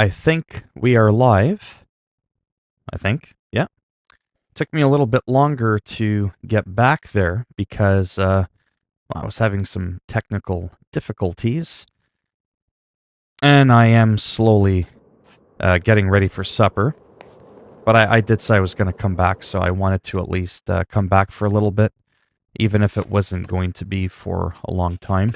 I think we are live. I think. Yeah. Took me a little bit longer to get back there because I was having some technical difficulties. And I am slowly getting ready for supper. But I did say I was going to come back, so I wanted to at least come back for a little bit, even if it wasn't going to be for a long time.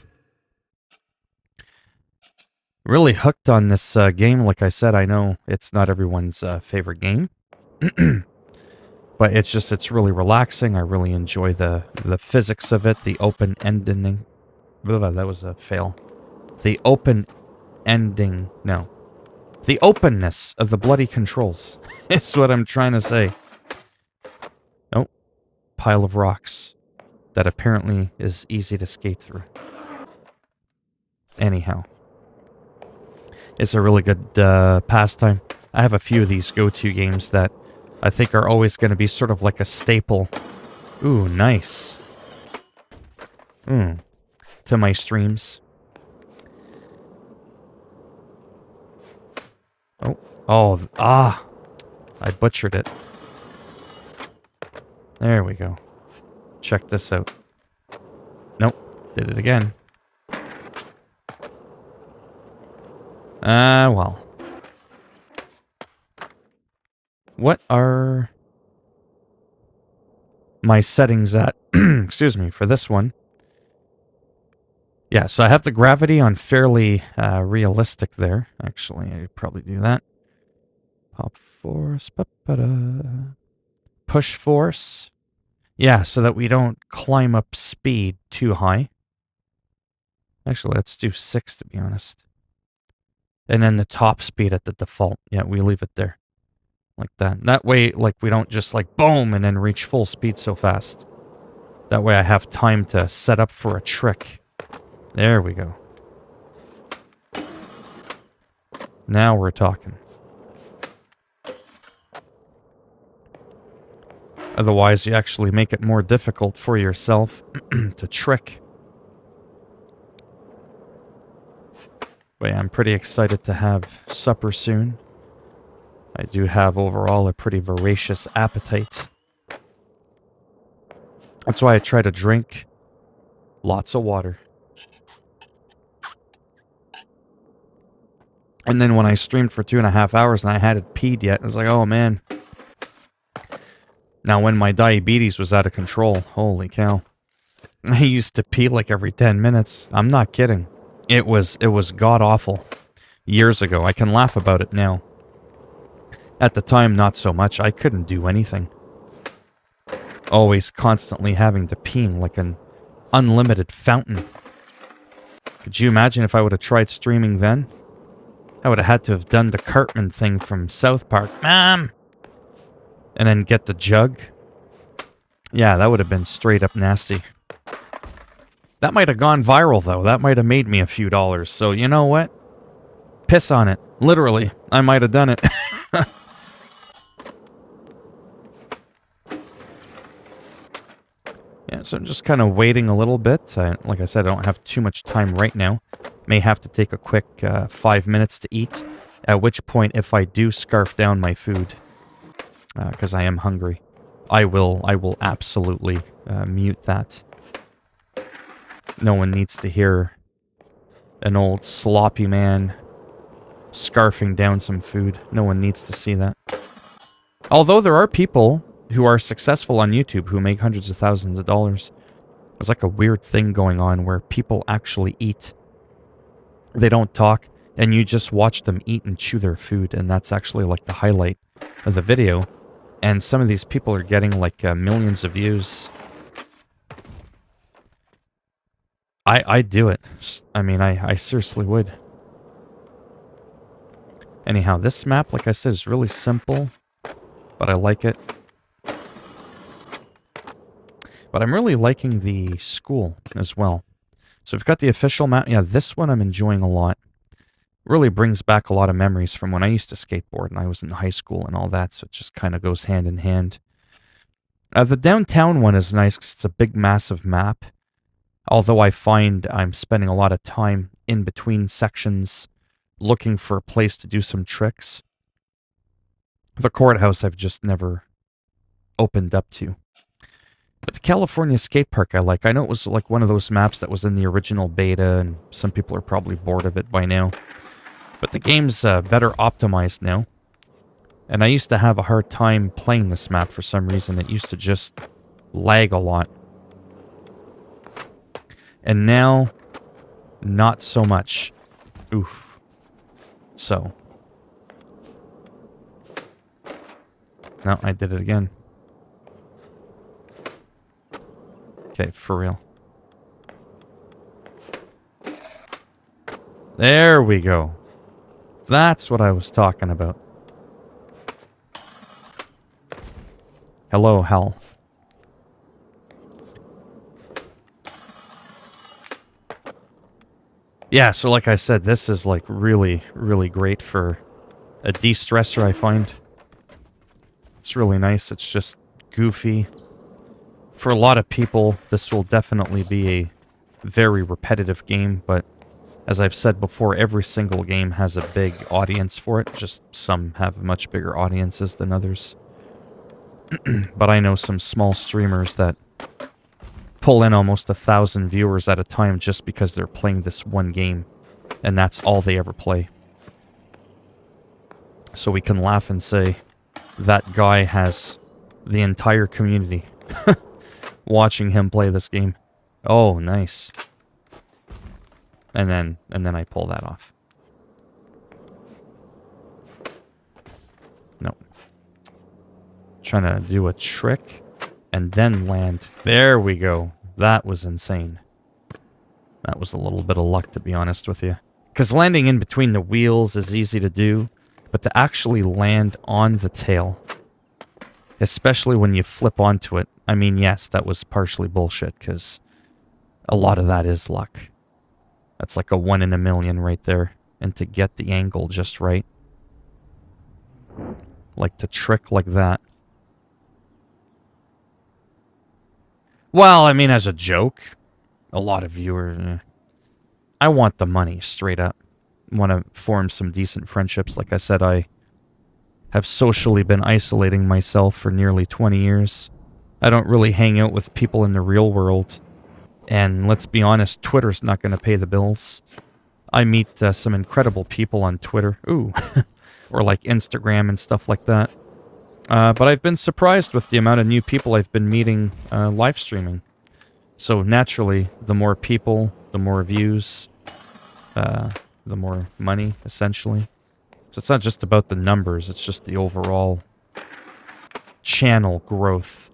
Really hooked on this game. Like I said, I know it's not everyone's favorite game. But it's really relaxing. I really enjoy the physics of it, the open ending. That was a fail. The open ending, no. The openness of the bloody controls is what I'm trying to say. Oh, pile of rocks that apparently is easy to skate through. Anyhow, it's a really good pastime. I have a few of these go-to games that I think are always going to be sort of like a staple. Ooh, nice. To my streams. I butchered it. There we go. Check this out. Nope, did it again. Well. What are my settings at? Excuse me, for this one. Yeah, so I have the gravity on fairly realistic there. Actually, I'd probably do that. Pop force. Push force. Yeah, so that we don't climb up speed too high. Actually, let's do 6 to be honest. And then the top speed at the default. Yeah, we leave it there. Like that. That way, like, we don't just, like, boom, and then reach full speed so fast. That way I have time to set up for a trick. There we go. Now we're talking. Otherwise, you actually make it more difficult for yourself to trick. But yeah, I'm pretty excited to have supper soon. I do have overall a pretty voracious appetite. That's why I try to drink lots of water. And then when I streamed for 2.5 hours and I hadn't peed yet, I was like, oh man. Now when my diabetes was out of control, holy cow. I used to pee like every 10 minutes. I'm not kidding. It was god-awful. Years ago. I can laugh about it now. At the time, not so much. I couldn't do anything. Always constantly having to pee like an unlimited fountain. Could you imagine if I would have tried streaming then? I would have had to have done the Cartman thing from South Park. Mom! And then get the jug. Yeah, that would have been straight up nasty. That might have gone viral, though. That might have made me a few dollars. So, you know what? Piss on it. Literally. I might have done it. Yeah, so I'm just kind of waiting a little bit. Like I said, I don't have too much time right now. May have to take a quick 5 minutes to eat. At which point, if I do scarf down my food, because I am hungry, I will absolutely mute that. No one needs to hear an old sloppy man scarfing down some food. No one needs to see that. Although there are people who are successful on YouTube who make hundreds of thousands of dollars. There's like a weird thing going on where people actually eat. They don't talk, and you just watch them eat and chew their food, and that's actually like the highlight of the video. And some of these people are getting like millions of views. I'd do it. I mean, I seriously would. Anyhow, this map, like I said, is really simple, but I like it. But I'm really liking the school as well. So we've got the official map. Yeah, this one I'm enjoying a lot. Really brings back a lot of memories from when I used to skateboard and I was in high school and all that, so it just kind of goes hand in hand. The downtown one is nice because it's a big, massive map. Although I find I'm spending a lot of time in between sections looking for a place to do some tricks. The courthouse I've just never opened up to. But the California skate park I like. I know it was like one of those maps that was in the original beta, and some people are probably bored of it by now. But the game's better optimized now. And I used to have a hard time playing this map for some reason. It used to just lag a lot. And now, not so much. Oof. So. No, I did it again. Okay, for real. There we go. That's what I was talking about. Hello, hell. Yeah, so like I said, this is like really, really great for a de-stressor, I find. It's really nice. It's just goofy. For a lot of people, this will definitely be a very repetitive game, but as I've said before, every single game has a big audience for it. Just some have much bigger audiences than others. But I know some small streamers that pull in almost 1,000 viewers at a time just because they're playing this one game, and that's all they ever play. So we can laugh and say, that guy has the entire community watching him play this game. Oh, nice. And then I pull that off. Nope. Trying to do a trick and then land. There we go. That was insane. That was a little bit of luck, to be honest with you. Because landing in between the wheels is easy to do, but to actually land on the tail, especially when you flip onto it, I mean, yes, that was partially bullshit, because a lot of that is luck. That's like a 1 in a million right there. And to get the angle just right, like to trick like that. Well, I mean, as a joke, a lot of viewers, I want the money, straight up. Want to form some decent friendships. Like I said, I have socially been isolating myself for nearly 20 years. I don't really hang out with people in the real world. And let's be honest, Twitter's not going to pay the bills. I meet some incredible people on Twitter. Ooh. Or like Instagram and stuff like that. But I've been surprised with the amount of new people I've been meeting live streaming. So naturally, the more people, the more views, the more money, essentially. So it's not just about the numbers, it's just the overall channel growth.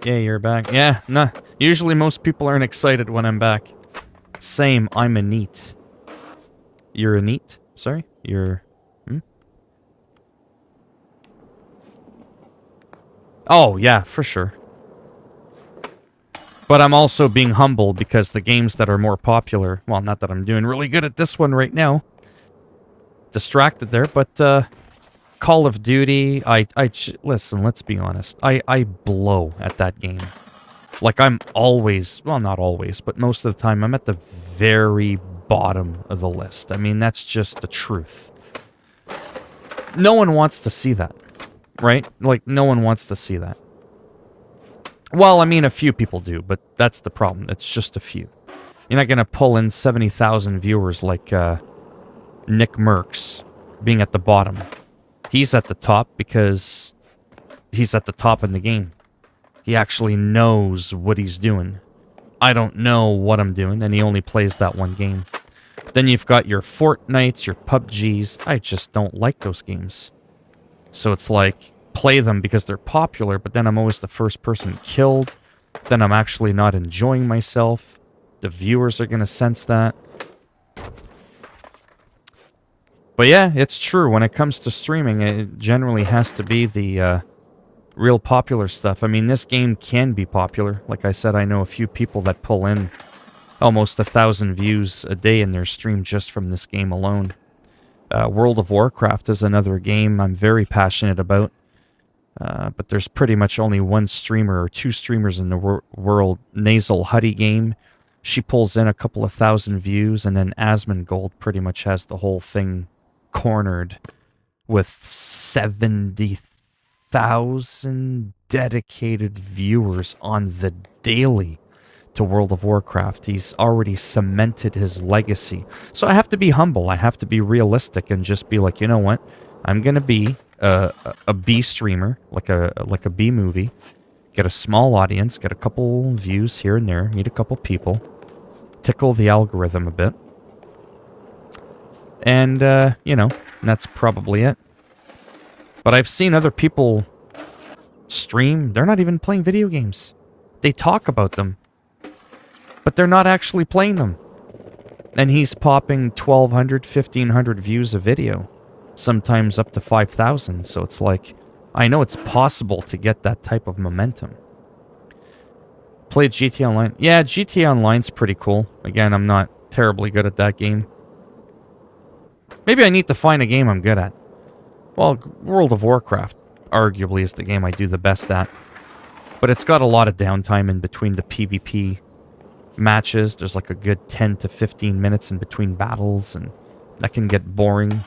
Yeah, you're back. Yeah, nah. Usually most people aren't excited when I'm back. Same, I'm a neat. You're a neat? Sorry? You're... Oh, yeah, for sure. But I'm also being humble because the games that are more popular... Well, not that I'm doing really good at this one right now. Distracted there, but Call of Duty, listen, let's be honest. I blow at that game. Like, I'm always... Well, not always, but most of the time, I'm at the very bottom of the list. I mean, that's just the truth. No one wants to see that, right? Like, no one wants to see that. Well, I mean, a few people do, but that's the problem. It's just a few. You're not going to pull in 70,000 viewers like Nick Merckx being at the bottom. He's at the top because he's at the top in the game. He actually knows what he's doing. I don't know what I'm doing, and he only plays that one game. Then you've got your Fortnites, your PUBGs. I just don't like those games. So it's like, play them because they're popular, but then I'm always the first person killed. Then I'm actually not enjoying myself. The viewers are going to sense that. But yeah, it's true. When it comes to streaming, it generally has to be the real popular stuff. I mean, this game can be popular. Like I said, I know a few people that pull in almost 1,000 views a day in their stream just from this game alone. World of Warcraft is another game I'm very passionate about. But there's pretty much only one streamer or two streamers in the world. Nasal Huddy Game She pulls in a couple of thousand views, and then Asmongold pretty much has the whole thing cornered with 70,000 dedicated viewers on the daily to World of Warcraft. He's already cemented his legacy. So I have to be humble. I have to be realistic and just be like, you know what? I'm going to be a B streamer, like a B movie. Get a small audience, get a couple views here and there, meet a couple people, tickle the algorithm a bit. And, you know, that's probably it. But I've seen other people stream. They're not even playing video games. They talk about them, but they're not actually playing them. And he's popping 1,200, 1,500 views a video, sometimes up to 5,000. So it's like, I know it's possible to get that type of momentum. Played GTA Online. Yeah, GTA Online's pretty cool. Again, I'm not terribly good at that game. Maybe I need to find a game I'm good at. Well, World of Warcraft arguably is the game I do the best at. But it's got a lot of downtime in between the PvP matches. There's like a good 10 to 15 minutes in between battles, and that can get boring.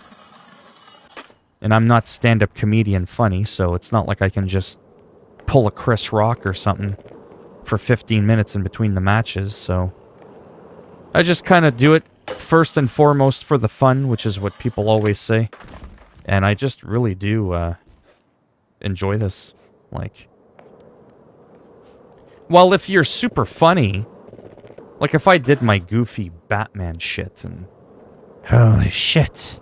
And I'm not stand-up comedian funny, so it's not like I can just pull a Chris Rock or something for 15 minutes in between the matches, so I just kind of do it first and foremost for the fun, which is what people always say. And I just really do enjoy this. Like, well, if you're super funny, like if I did my goofy Batman shit and holy shit,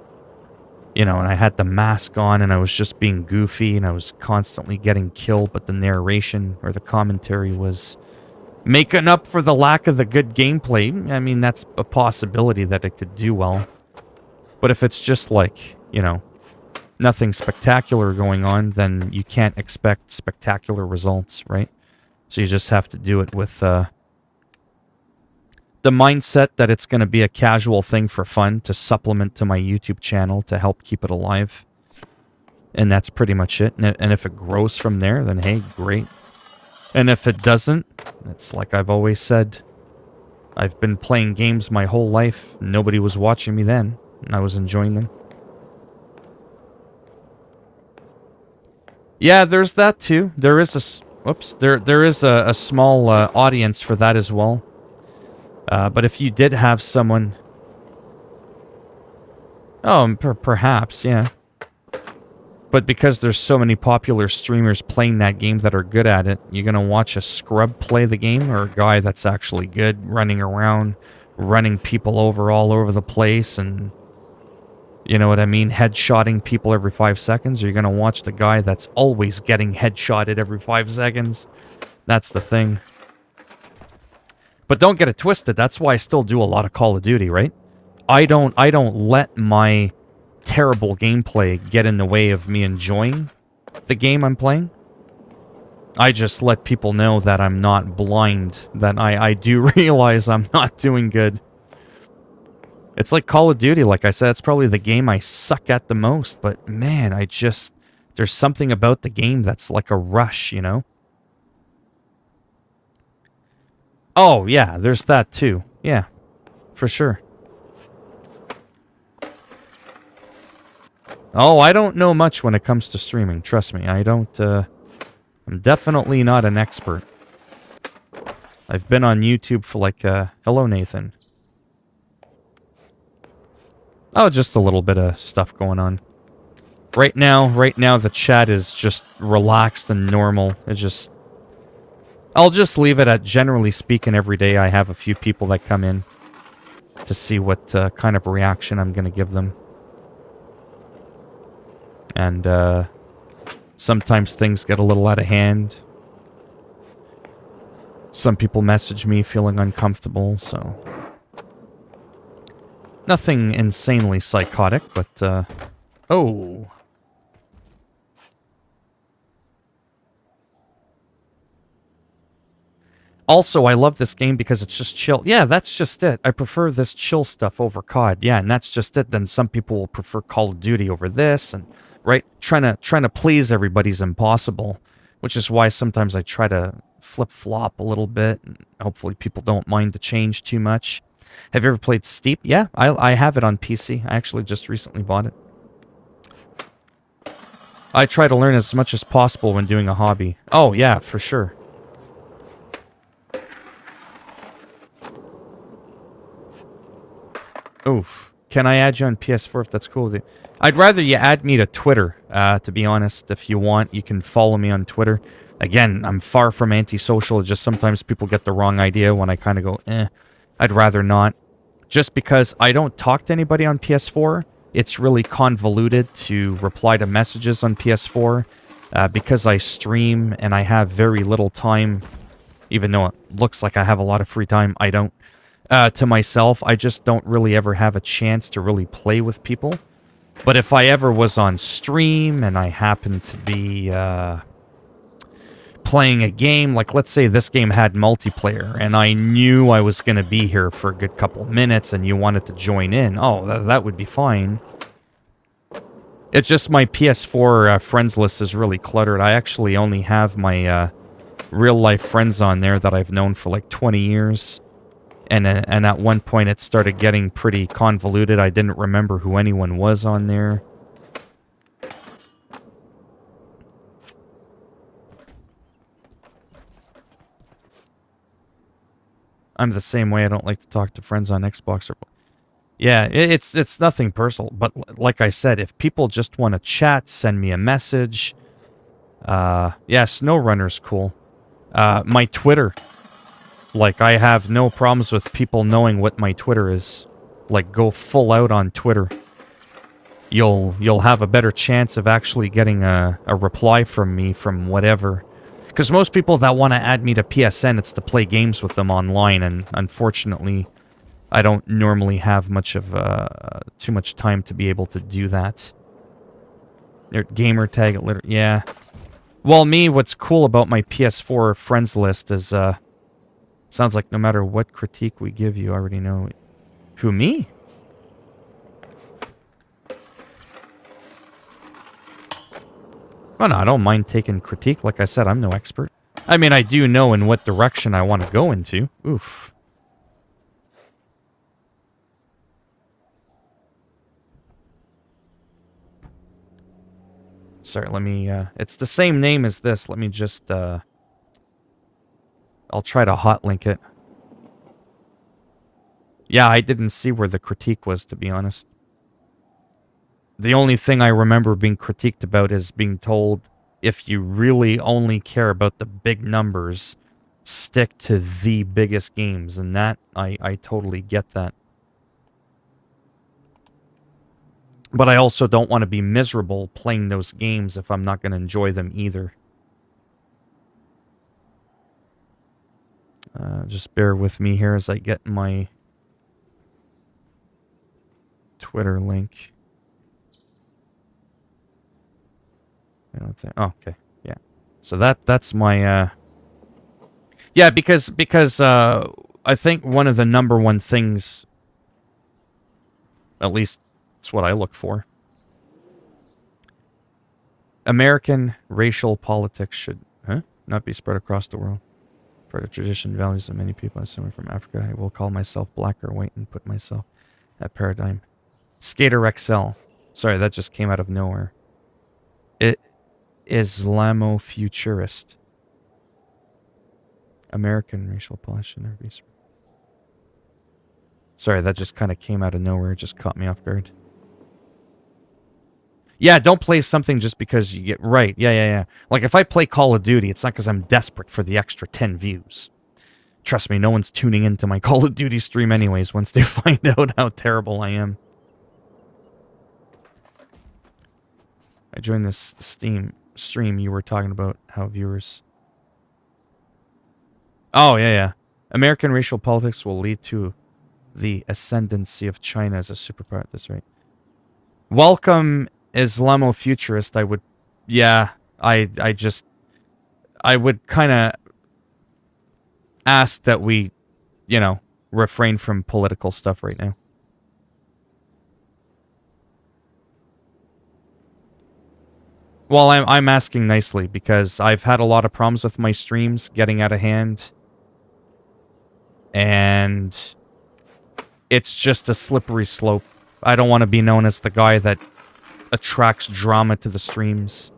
you know, and I had the mask on and I was just being goofy and I was constantly getting killed, but the narration or the commentary was making up for the lack of the good gameplay. I mean, that's a possibility that it could do well. But if it's just like, you know, nothing spectacular going on, then you can't expect spectacular results, right? So you just have to do it with the mindset that it's going to be a casual thing for fun to supplement to my YouTube channel to help keep it alive. And that's pretty much it. And if it grows from there, then hey, great. And if it doesn't, it's like I've always said, I've been playing games my whole life. Nobody was watching me then, and I was enjoying them. Yeah, there's that too. There is there is a small audience for that as well. But if you did have someone... Oh, perhaps, yeah. But because there's so many popular streamers playing that game that are good at it, you're going to watch a scrub play the game or a guy that's actually good, running around, running people over all over the place, and... You know what I mean? Headshotting people every 5 seconds. Or you're going to watch the guy that's always getting headshotted every 5 seconds. That's the thing. But don't get it twisted. That's why I still do a lot of Call of Duty, right? I don't let my terrible gameplay get in the way of me enjoying the game I'm playing. I just let people know that I'm not blind. That I do realize I'm not doing good. It's like Call of Duty, like I said, it's probably the game I suck at the most, but man, there's something about the game that's like a rush, you know? Oh, yeah, there's that too. Yeah, for sure. Oh, I don't know much when it comes to streaming, trust me. I'm definitely not an expert. I've been on YouTube for like, hello, Nathan. Oh, just a little bit of stuff going on. Right now, the chat is just relaxed and normal. I'll just leave it at, generally speaking, every day I have a few people that come in to see what kind of reaction I'm going to give them. And sometimes things get a little out of hand. Some people message me feeling uncomfortable, so... Nothing insanely psychotic, but, oh. Also, I love this game because it's just chill. Yeah, that's just it. I prefer this chill stuff over COD. Yeah, and that's just it. Then some people will prefer Call of Duty over this, and, right? Trying to please everybody's impossible, which is why sometimes I try to flip-flop a little bit. And hopefully people don't mind the change too much. Have you ever played Steep? Yeah, I have it on PC. I actually just recently bought it. I try to learn as much as possible when doing a hobby. Oh, yeah, for sure. Oof. Can I add you on PS4 if that's cool with you? I'd rather you add me to Twitter, to be honest. If you want, you can follow me on Twitter. Again, I'm far from antisocial. It's just sometimes people get the wrong idea when I kind of go, I'd rather not. Just because I don't talk to anybody on PS4, it's really convoluted to reply to messages on PS4. Because I stream and I have very little time, even though it looks like I have a lot of free time, I don't. To myself, I just don't really ever have a chance to really play with people. But if I ever was on stream and I happened to be playing a game, like let's say this game had multiplayer and I knew I was going to be here for a good couple minutes and you wanted to join in, that would be fine. It's just my PS4 friends list is really cluttered. I actually only have my real-life friends on there that I've known for like 20 years. And at one point it started getting pretty convoluted. I didn't remember who anyone was on there. I'm the same way. I don't like to talk to friends on Xbox or... Yeah, it's nothing personal. But like I said, if people just want to chat, send me a message. Yeah, SnowRunner's cool. My Twitter... Like, I have no problems with people knowing what my Twitter is. Like, go full out on Twitter. You'll have a better chance of actually getting a reply from me from whatever. Because most people that want to add me to PSN, it's to play games with them online, and unfortunately, I don't normally have much of too much time to be able to do that. Their gamer tag, yeah. Well, what's cool about my PS4 friends list is, sounds like no matter what critique we give you, I already know. Who, me? Oh, no, I don't mind taking critique. Like I said, I'm no expert. I mean, I do know in what direction I want to go into. Oof. Sorry, let me, it's the same name as this. Let me just, I'll try to hotlink it. Yeah, I didn't see where the critique was, to be honest. The only thing I remember being critiqued about is being told, if you really only care about the big numbers, stick to the biggest games. And that, I totally get that. But I also don't want to be miserable playing those games if I'm not going to enjoy them either. Just bear with me here as I get my Twitter link. I don't think... Oh, okay. Yeah. So that's my... Yeah, because I think one of the number one things... At least it's what I look for. American racial politics should not be spread across the world. For the tradition values of many people, assuming from Africa, I will call myself black or white and put myself that paradigm. Skater XL. Sorry, that just came out of nowhere. Islamo-futurist. American racial politics should never be spread. Sorry, that just kind of came out of nowhere. It just caught me off guard. Yeah, don't play something just because you get... Right, yeah. Like, if I play Call of Duty, it's not because I'm desperate for the extra 10 views. Trust me, no one's tuning into my Call of Duty stream anyways once they find out how terrible I am. I joined this stream you were talking about how viewers... Oh, yeah. American racial politics will lead to the ascendancy of China as a superpower. That's right. Welcome... Islamo-futurist, I would... Yeah, I would kind of ask that we, refrain from political stuff right now. Well, I'm asking nicely because I've had a lot of problems with my streams getting out of hand. And it's just a slippery slope. I don't want to be known as the guy that attracts drama to the streams.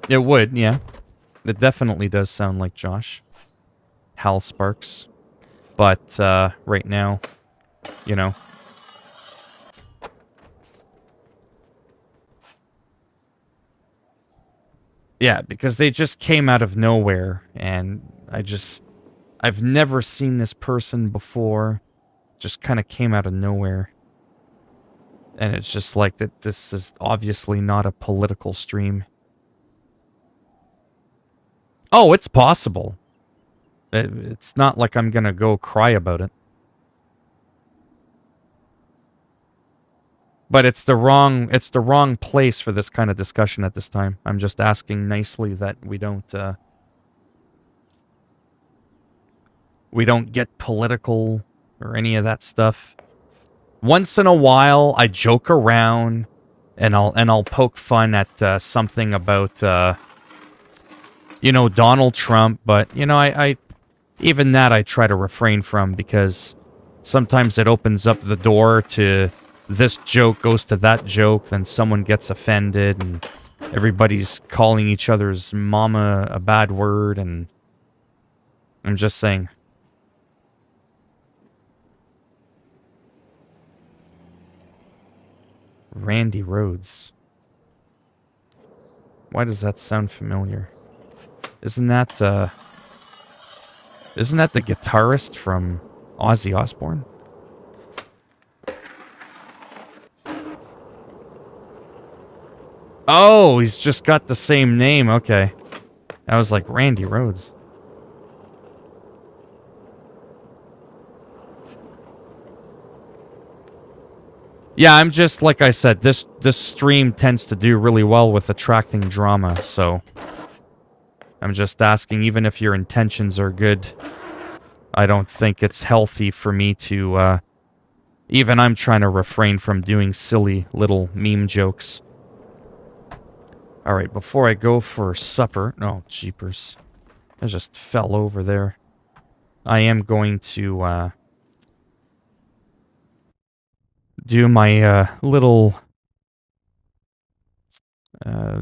It would, yeah. It definitely does sound like Josh. Hal Sparks. But, right now, you know. Yeah, because they just came out of nowhere, and I've never seen this person before. Just kind of came out of nowhere. And it's just like that this is obviously not a political stream. Oh, it's possible. It's not like I'm gonna go cry about it. But it's the wrong place for this kind of discussion at this time. I'm just asking nicely that we don't get political or any of that stuff. Once in a while, I joke around and I'll poke fun at something about Donald Trump, but I even that I try to refrain from because sometimes it opens up the door to this joke goes to that joke, then someone gets offended and everybody's calling each other's mama a bad word, and I'm just saying. Randy Rhoads. Why does that sound familiar? Isn't that the guitarist from Ozzy Osbourne? Oh, he's just got the same name. Okay. I was like, Randy Rhoads. Yeah, I'm just, like I said, this stream tends to do really well with attracting drama, so I'm just asking, even if your intentions are good, I don't think it's healthy for me to, even I'm trying to refrain from doing silly little meme jokes. Alright, before I go for supper... Oh, jeepers. I just fell over there. I am going to, do my, little...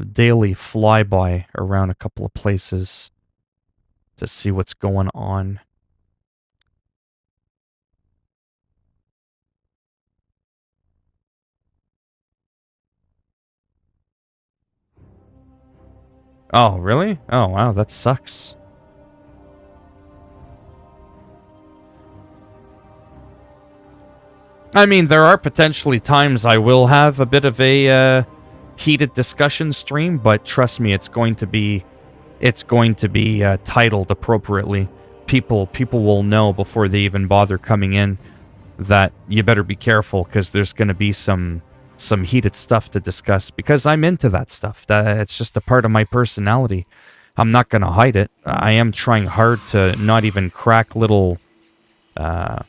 daily flyby around a couple of places to see what's going on. Oh, really? Oh, wow, that sucks. I mean, there are potentially times I will have a bit of a heated discussion stream, but trust me, it's going to be titled appropriately. People will know before they even bother coming in that you better be careful because there's going to be some heated stuff to discuss because I'm into that stuff. It's just a part of my personality. I'm not going to hide it. I am trying hard to not even crack little, all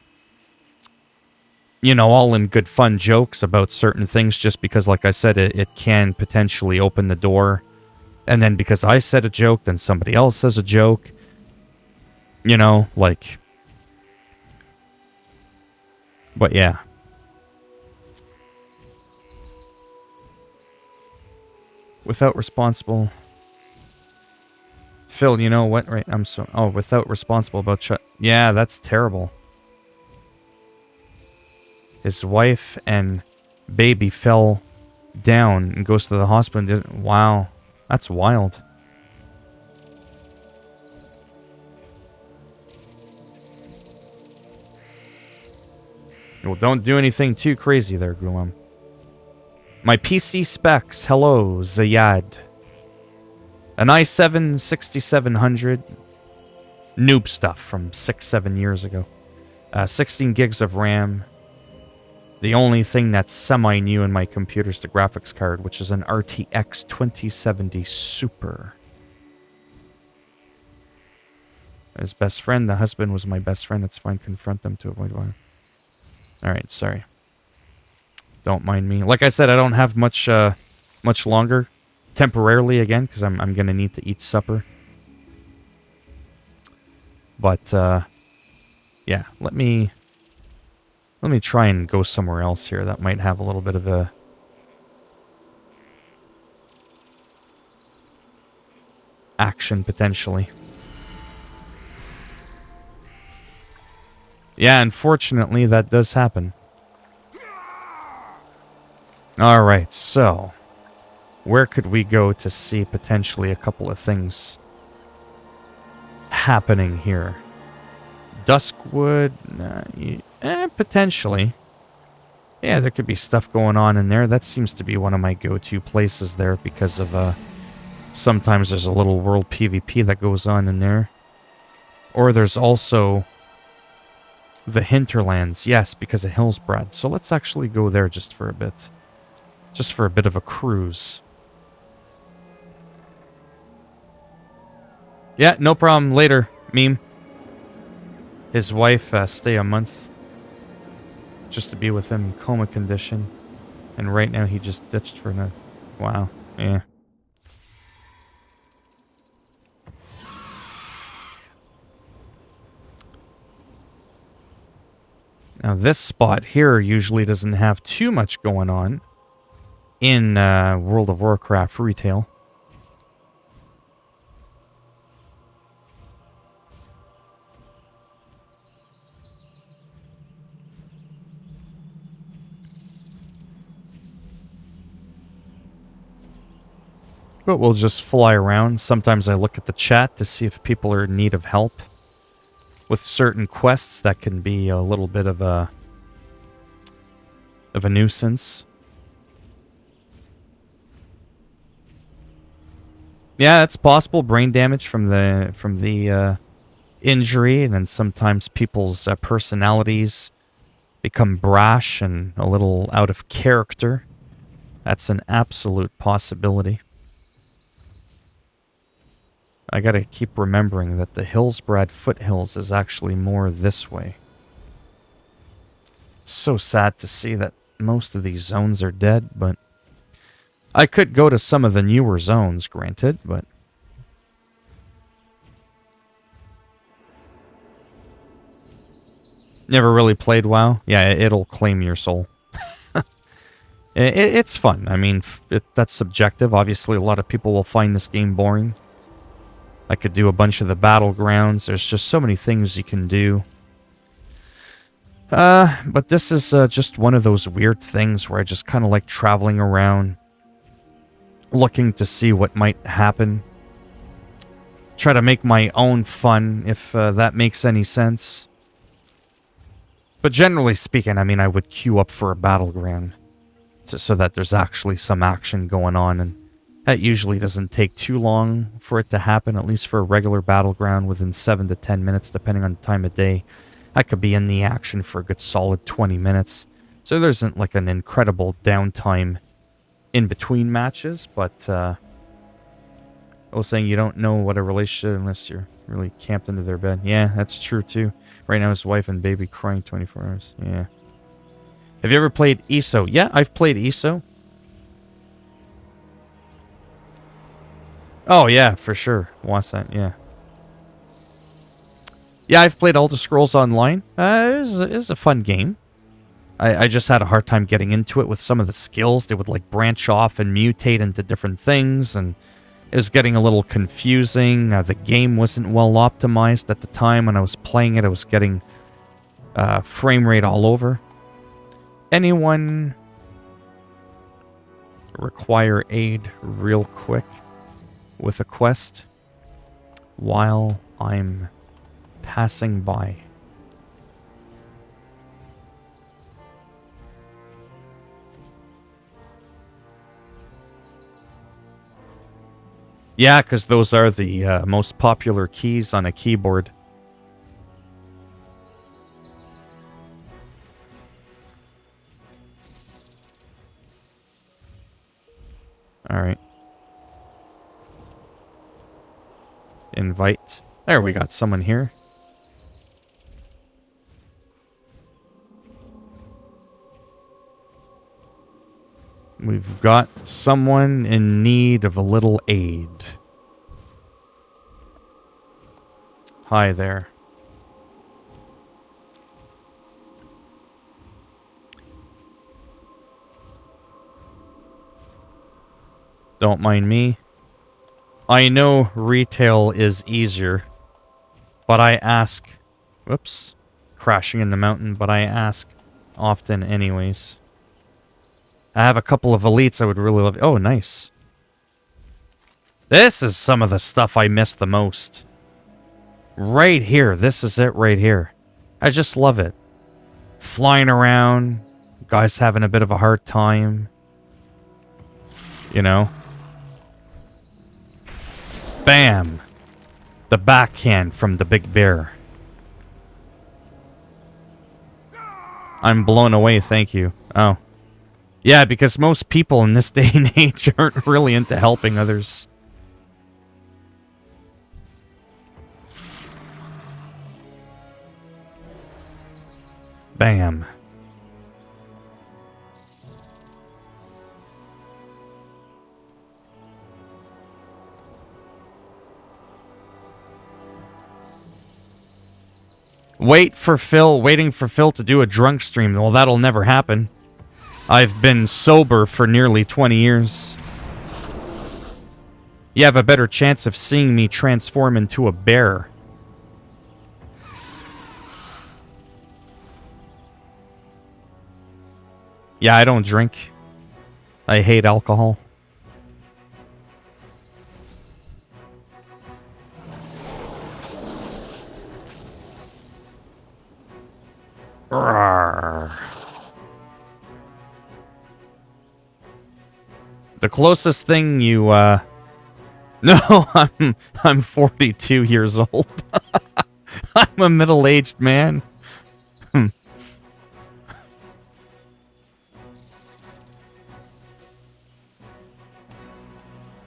in good fun jokes about certain things just because, like I said, it can potentially open the door. And then because I said a joke, then somebody else says a joke. But yeah. Without responsible... Phil, you know what? Right, without responsible about yeah, that's terrible. His wife and baby fell down and goes to the hospital. Wow, that's wild. Well, don't do anything too crazy there, Gulam. My PC specs. Hello, Zayad. An i7 6700. Noob stuff from 6-7 years ago. 16 gigs of RAM. The only thing that's semi-new in my computer is the graphics card, which is an RTX 2070 Super. His best friend, the husband was my best friend. It's fine, confront them to avoid violence. Alright, sorry. Don't mind me. Like I said, I don't have much longer. Temporarily again, because I'm gonna need to eat supper. But yeah, let me try and go somewhere else here that might have a little bit of a action potentially. Yeah, unfortunately that does happen. Alright, so where could we go to see potentially a couple of things happening here? Duskwood? Potentially. Yeah, there could be stuff going on in there. That seems to be one of my go-to places there because of, sometimes there's a little world PvP that goes on in there. Or there's also the hinterlands. Yes, because of Hillsbrad. So let's actually go there just for a bit. Just for a bit of a cruise. Yeah, no problem. Later, meme. His wife stay a month just to be with him in coma condition. And right now he just ditched for another. Wow. Yeah. Now this spot here usually doesn't have too much going on in World of Warcraft retail. But we'll just fly around. Sometimes I look at the chat to see if people are in need of help with certain quests that can be a little bit of a nuisance. Yeah, it's possible. Brain damage from the injury, and then sometimes people's personalities become brash and a little out of character. That's an absolute possibility. I gotta keep remembering that the Hillsbrad foothills is actually more this way. So sad to see that most of these zones are dead, but I could go to some of the newer zones, granted, but never really played WoW. Yeah, it'll claim your soul. It's fun. I mean, that's subjective. Obviously, a lot of people will find this game boring. I could do a bunch of the battlegrounds. There's just so many things you can do. But this is just one of those weird things where I just kind of like traveling around, looking to see what might happen. Try to make my own fun, if that makes any sense. But generally speaking, I mean, I would queue up for a battleground so that there's actually some action going on, and that usually doesn't take too long for it to happen, at least for a regular battleground, within 7 to 10 minutes, depending on the time of day. I could be in the action for a good solid 20 minutes. So there isn't like an incredible downtime in between matches, but I was saying you don't know what a relationship unless you're really camped into their bed. Yeah, that's true too. Right now his wife and baby crying 24 hours. Yeah. Have you ever played ESO? Yeah, I've played ESO. Oh, yeah, for sure. What's that? Yeah. Yeah, I've played Elder Scrolls Online. It was a fun game. I just had a hard time getting into it with some of the skills. They would, like, branch off and mutate into different things, and it was getting a little confusing. The game wasn't well optimized at the time when I was playing it. I was getting frame rate all over. Anyone require aid real quick with a quest while I'm passing by? Yeah, because those are the most popular keys on a keyboard. Alright. Invite. There, we got someone here. We've got someone in need of a little aid. Hi there. Don't mind me. I know retail is easier, but I ask... Whoops. Crashing in the mountain, but I ask often anyways. I have a couple of elites I would really love... Oh, nice. This is some of the stuff I miss the most. Right here. This is it right here. I just love it. Flying around. Guys having a bit of a hard time. You know? Bam! The backhand from the big bear. I'm blown away, thank you. Oh. Yeah, because most people in this day and age aren't really into helping others. Bam. Waiting for Phil to do a drunk stream. Well, that'll never happen. I've been sober for nearly 20 years. You have a better chance of seeing me transform into a bear. Yeah, I don't drink. I hate alcohol. Rawr. The closest thing you, No, I'm 42 years old. I'm a middle-aged man.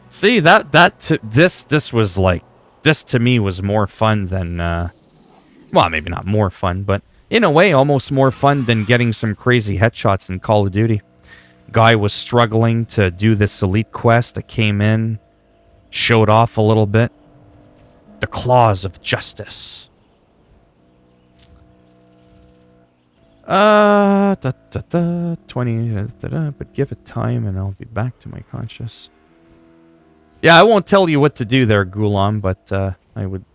See, this was like... This to me was more fun than, well, maybe not more fun, but in a way, almost more fun than getting some crazy headshots in Call of Duty. Guy was struggling to do this elite quest that came in, showed off a little bit. The claws of justice. 20, but give it time and I'll be back to my conscious. Yeah, I won't tell you what to do there, Gulam, but I would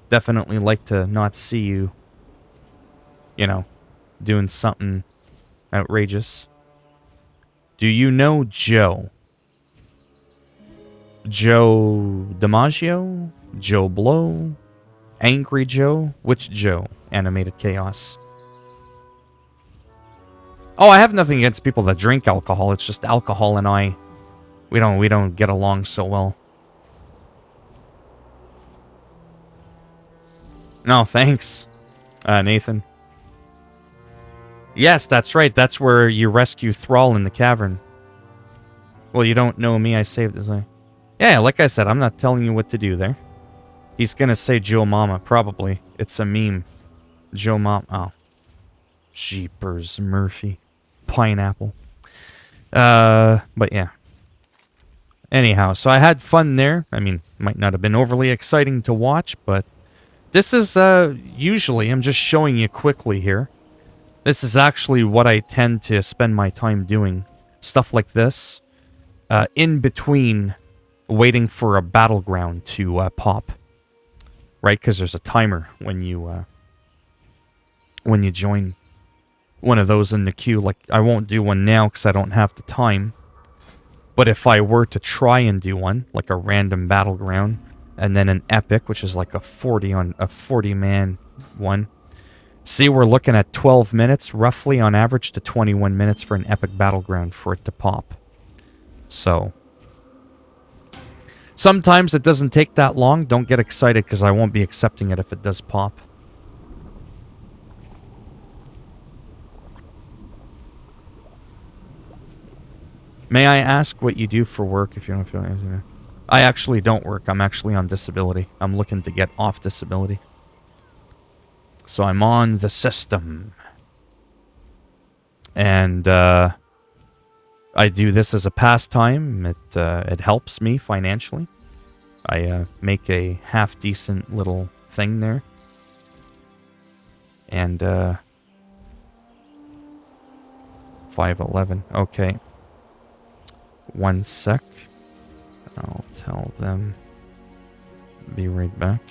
definitely like to not see you, you know, doing something outrageous. Do you know Joe? Joe DiMaggio? Joe Blow? Angry Joe? Which Joe? Animated Chaos. Oh, I have nothing against people that drink alcohol. It's just alcohol and I, we don't get along so well. No, thanks, Nathan. Yes, that's right. That's where you rescue Thrall in the cavern. Well, you don't know me. I saved his life. Yeah, like I said, I'm not telling you what to do there. He's gonna say Joe Mama, probably. It's a meme. Joe Mama. Oh. Jeepers, Murphy. Pineapple. But yeah. Anyhow, so I had fun there. I mean, might not have been overly exciting to watch, but this is, usually, I'm just showing you quickly here. This is actually what I tend to spend my time doing. Stuff like this. In between waiting for a battleground to pop. Right? Because there's a timer when you join one of those in the queue. Like, I won't do one now because I don't have the time. But if I were to try and do one, like a random battleground, and then an epic, which is like a 40-man one. See, we're looking at 12 minutes, roughly on average, to 21 minutes for an epic battleground for it to pop. So, sometimes it doesn't take that long. Don't get excited because I won't be accepting it if it does pop. May I ask what you do for work if you don't feel it? I actually don't work. I'm actually on disability. I'm looking to get off disability. So I'm on the system. And, I do this as a pastime. It helps me financially. I make a half-decent little thing there. And, 511. Okay. One sec. I'll tell them. Be right back.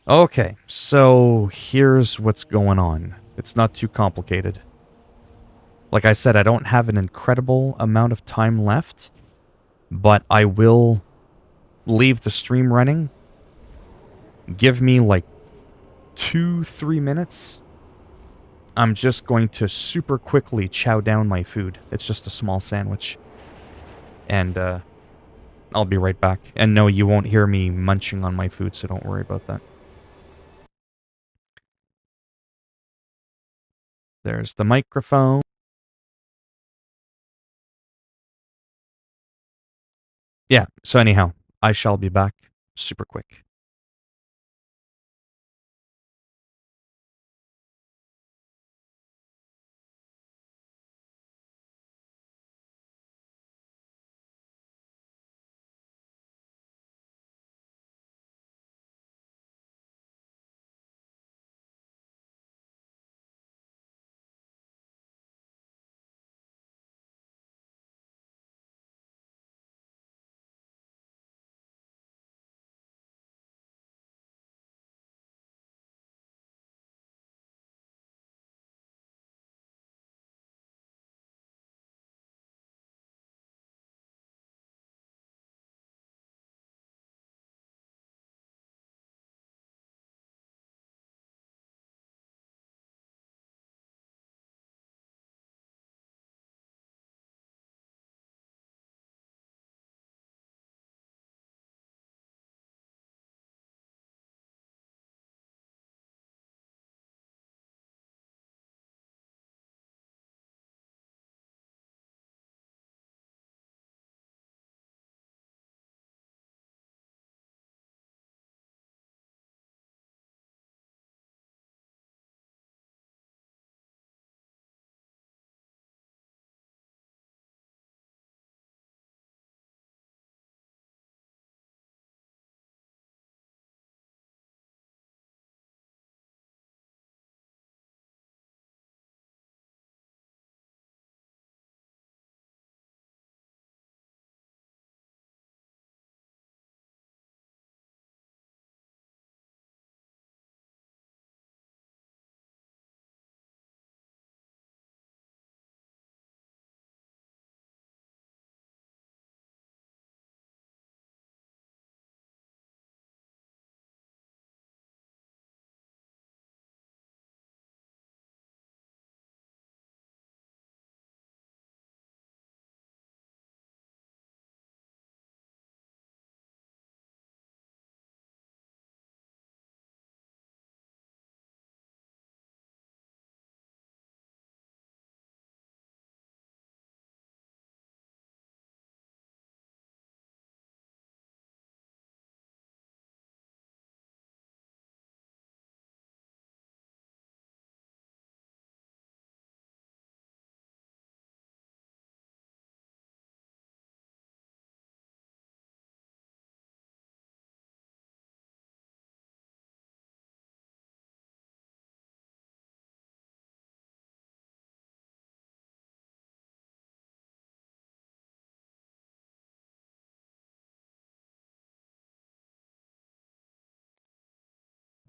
Okay, so here's what's going on. It's not too complicated. Like I said, I don't have an incredible amount of time left, but I will leave the stream running. Give me like 2-3 minutes. I'm just going to super quickly chow down my food. It's just a small sandwich. And I'll be right back. And no, you won't hear me munching on my food, so don't worry about that. There's the microphone. Yeah, so anyhow, I shall be back super quick.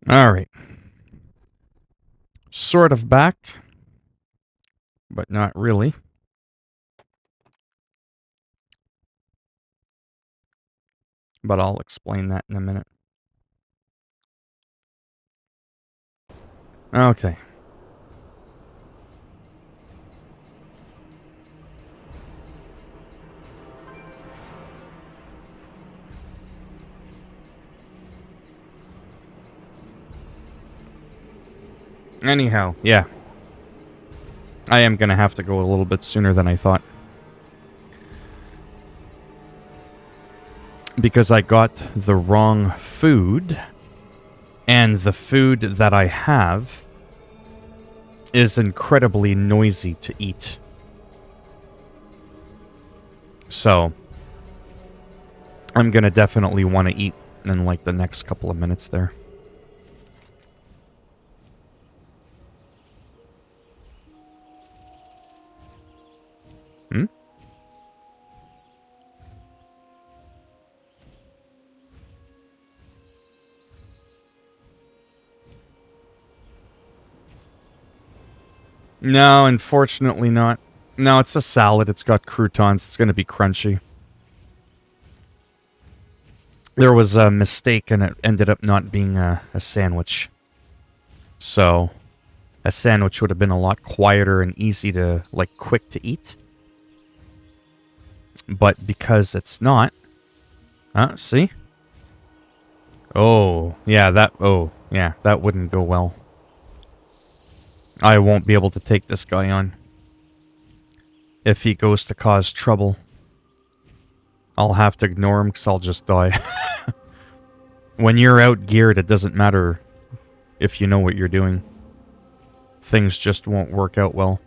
All right. Sort of back, but not really. But I'll explain that in a minute. Okay. Anyhow, yeah. I am gonna have to go a little bit sooner than I thought. Because I got the wrong food. And the food that I have is incredibly noisy to eat. So, I'm gonna definitely want to eat in like the next couple of minutes there. Hmm? No, unfortunately not. No, it's a salad. It's got croutons. It's gonna be crunchy. There was a mistake and it ended up not being a sandwich. So, a sandwich would have been a lot quieter and easy to, like, quick to eat. But because it's not... see? Oh, yeah, that wouldn't go well. I won't be able to take this guy on. If he goes to cause trouble, I'll have to ignore him because I'll just die. When you're outgeared, it doesn't matter if you know what you're doing. Things just won't work out well.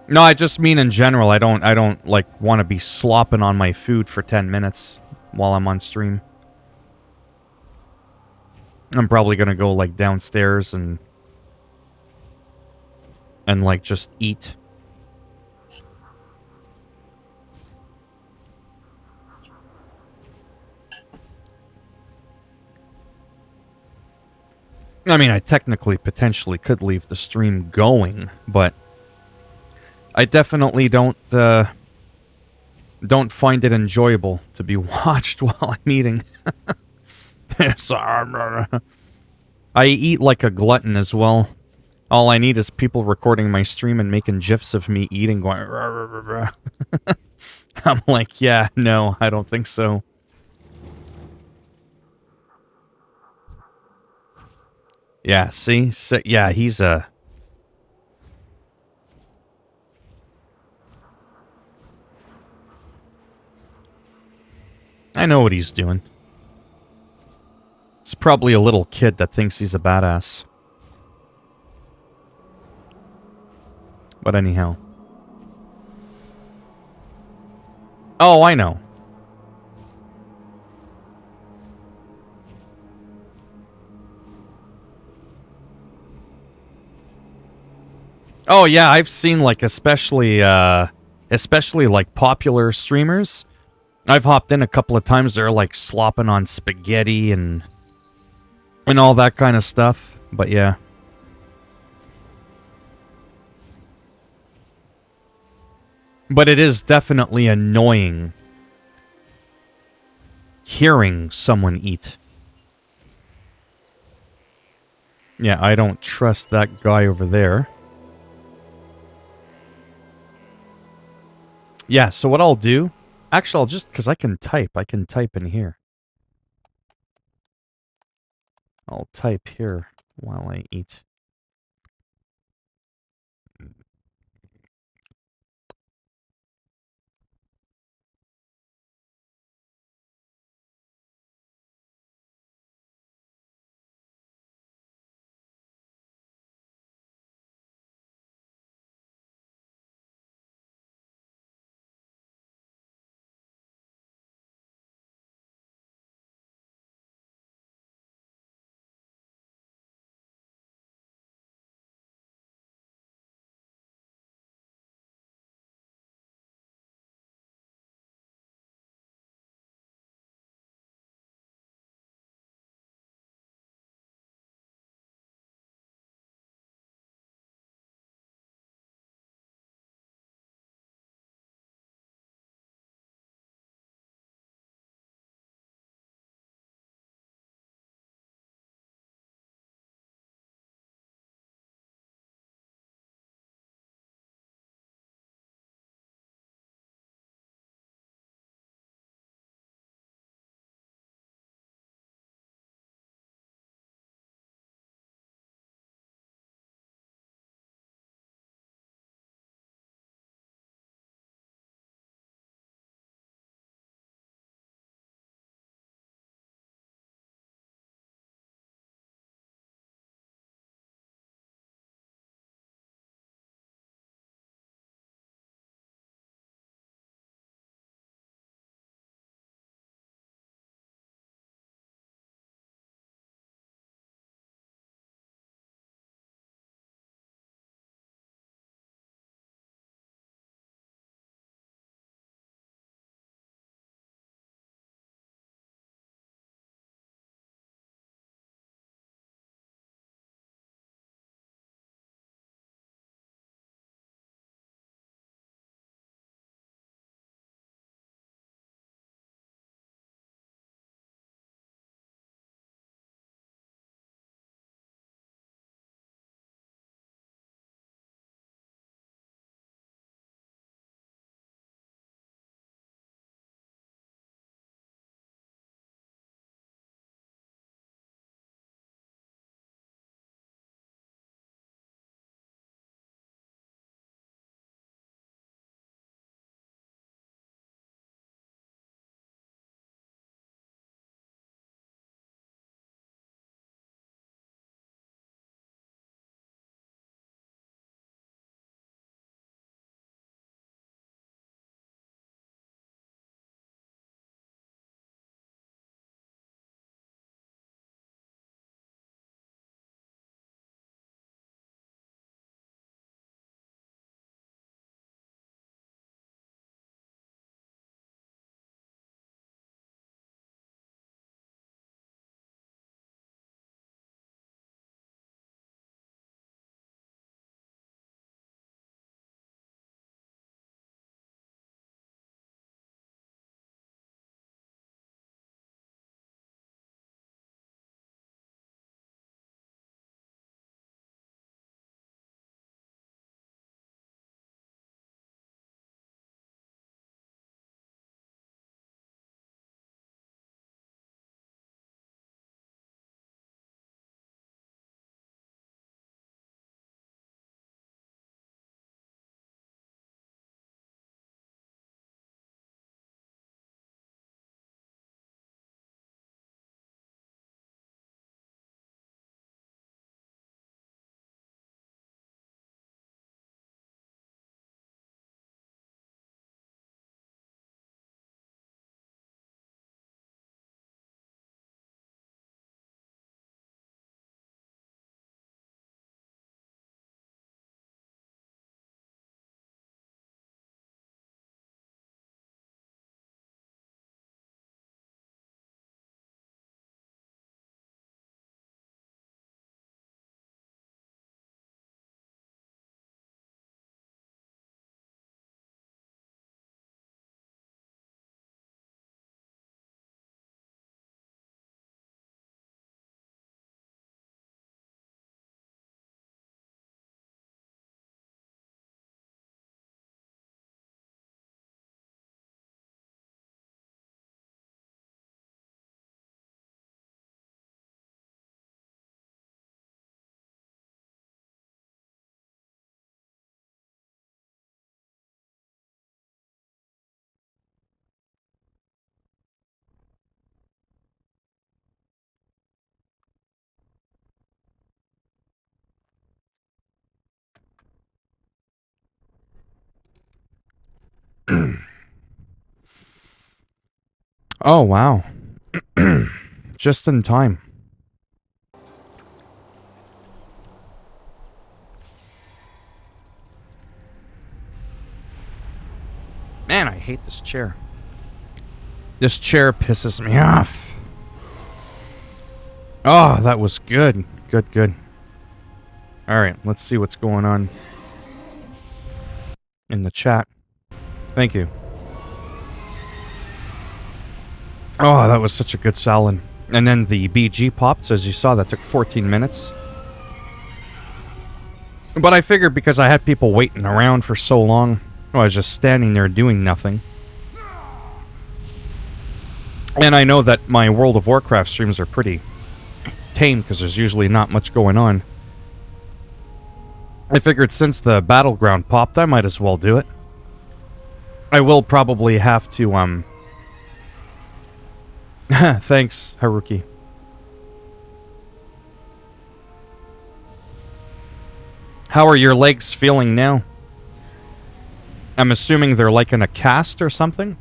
No, I just mean in general. I don't like want to be slopping on my food for 10 minutes while I'm on stream. I'm probably gonna go like downstairs and like just eat. I mean, I technically potentially could leave the stream going, but I definitely don't find it enjoyable to be watched while I'm eating. I eat like a glutton as well. All I need is people recording my stream and making gifs of me eating going... I'm like, yeah, no, I don't think so. Yeah, see? So, yeah, he's a... I know what he's doing. It's probably a little kid that thinks he's a badass. But anyhow. Oh, I know. Oh, yeah, I've seen, like, especially like, popular streamers. I've hopped in a couple of times. They're, like, slopping on spaghetti and all that kind of stuff. But, yeah. But it is definitely annoying hearing someone eat. Yeah, I don't trust that guy over there. Yeah, so what I'll do... Actually, I'll just... Because I can type in here. I'll type here while I eat. Oh, wow. Just in time. Man, I hate this chair. This chair pisses me off. Oh, that was good. Good, good. Alright, let's see what's going on in the chat. Thank you. Oh, that was such a good salad. And then the BG popped, so as you saw, that took 14 minutes. But I figured because I had people waiting around for so long, I was just standing there doing nothing. And I know that my World of Warcraft streams are pretty tame because there's usually not much going on. I figured since the battleground popped, I might as well do it. I will probably have to, Thanks, Haruki. How are your legs feeling now? I'm assuming they're like in a cast or something?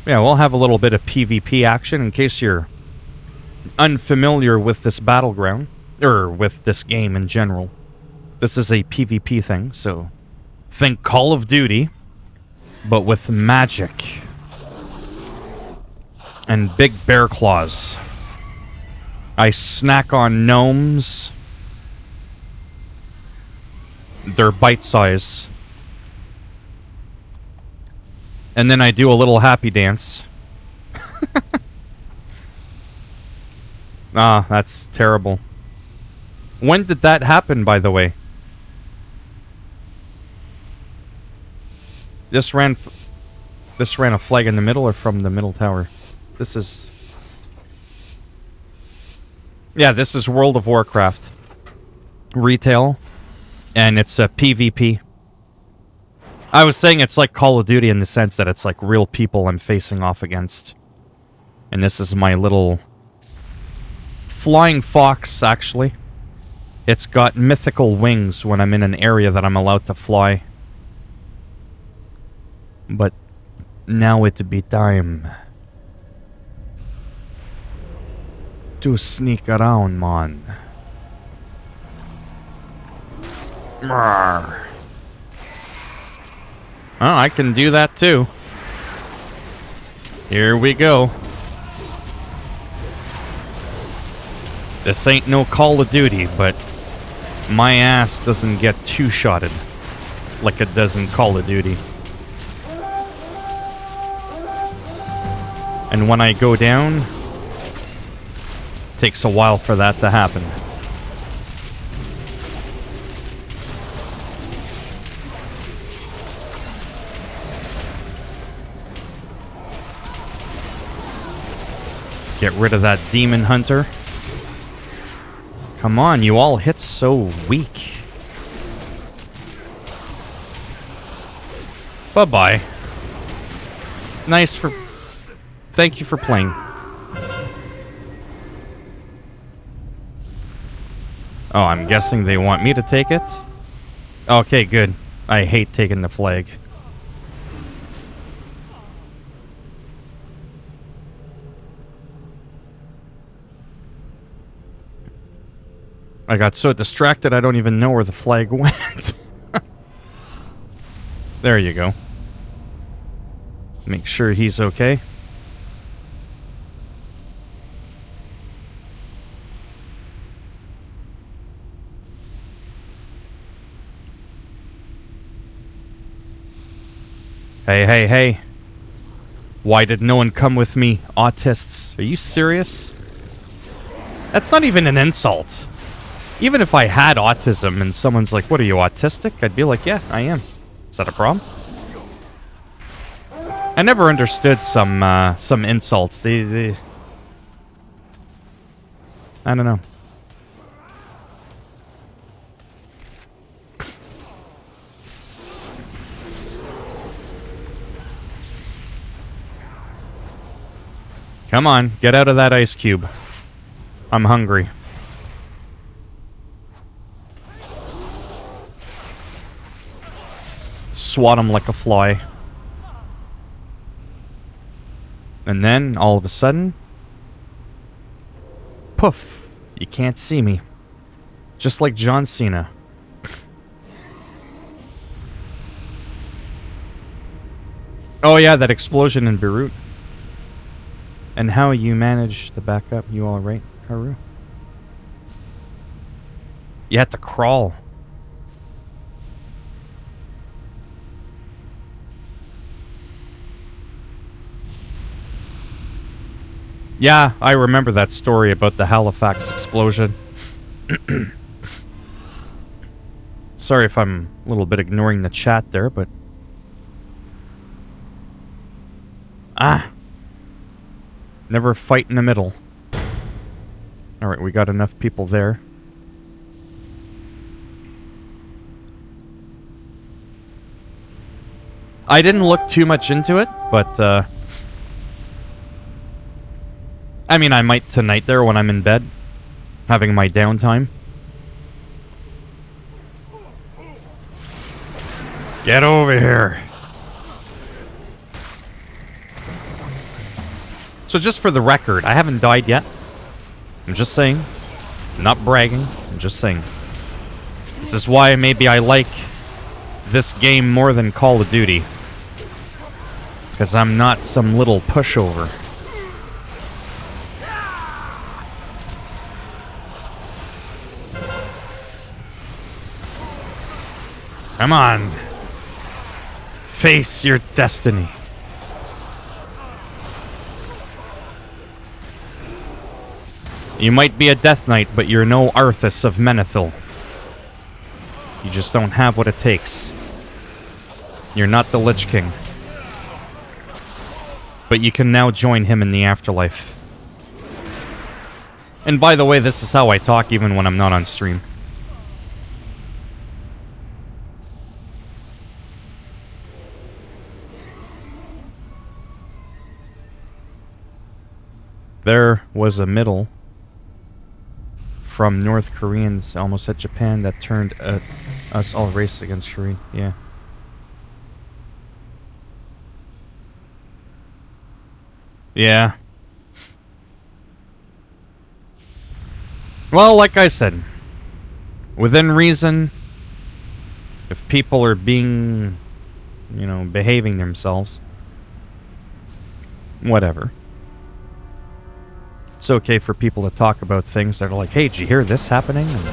Yeah, we'll have a little bit of PvP action in case you're unfamiliar with this battleground, or with this game in general. This is a PvP thing, so think Call of Duty, but with magic and big bear claws. I snack on gnomes. They're bite size. And then I do a little happy dance. Ah, that's terrible. When did that happen, by the way? This ran a flag in the middle or from the middle tower? This is... Yeah, this is World of Warcraft. Retail. And it's a PvP. I was saying it's like Call of Duty in the sense that it's like real people I'm facing off against. And this is my little... flying fox, actually. It's got mythical wings when I'm in an area that I'm allowed to fly. But now it be time to sneak around, man. Rawr. Oh, I can do that too. Here we go. This ain't no Call of Duty, but my ass doesn't get two-shotted like it does in Call of Duty. And when I go down, it takes a while for that to happen. Get rid of that demon hunter. Come on, you all hit so weak. Bye-bye. Nice for... Thank you for playing. Oh, I'm guessing they want me to take it? Okay, good. I hate taking the flag. I got so distracted I don't even know where the flag went. There you go. Make sure he's okay. Hey, hey, hey. Why did no one come with me? Autists. Are you serious? That's not even an insult. Even if I had autism and someone's like, what are you, autistic? I'd be like, yeah, I am. Is that a problem? I never understood some insults. They I don't know. Come on, get out of that ice cube. I'm hungry. swat him like a fly. And then, all of a sudden... poof! You can't see me. Just like John Cena. Oh yeah, that explosion in Beirut. And how you managed to back up, you alright, Haru? You had to crawl. Yeah, I remember that story about the Halifax explosion. Sorry if I'm a little bit ignoring the chat there, but... Never fight in the middle. Alright, we got enough people there. I didn't look too much into it, but, I mean, I might tonight there when I'm in bed, having my downtime. Get over here. So just for the record, I haven't died yet. I'm just saying. I'm not bragging. I'm just saying. This is why maybe I like this game more than Call of Duty. Because I'm not some little pushover. Come on. Face your destiny. You might be a Death Knight, but you're no Arthas of Menethil. You just don't have what it takes. You're not the Lich King. But you can now join him in the afterlife. And by the way, this is how I talk even when I'm not on stream. There was a middle from North Koreans almost at Japan that turned us all race against Korea. Yeah. Yeah. Well, like I said, within reason, if people are being, you know, behaving themselves, whatever. It's okay for people to talk about things that are like, hey, did you hear this happening? And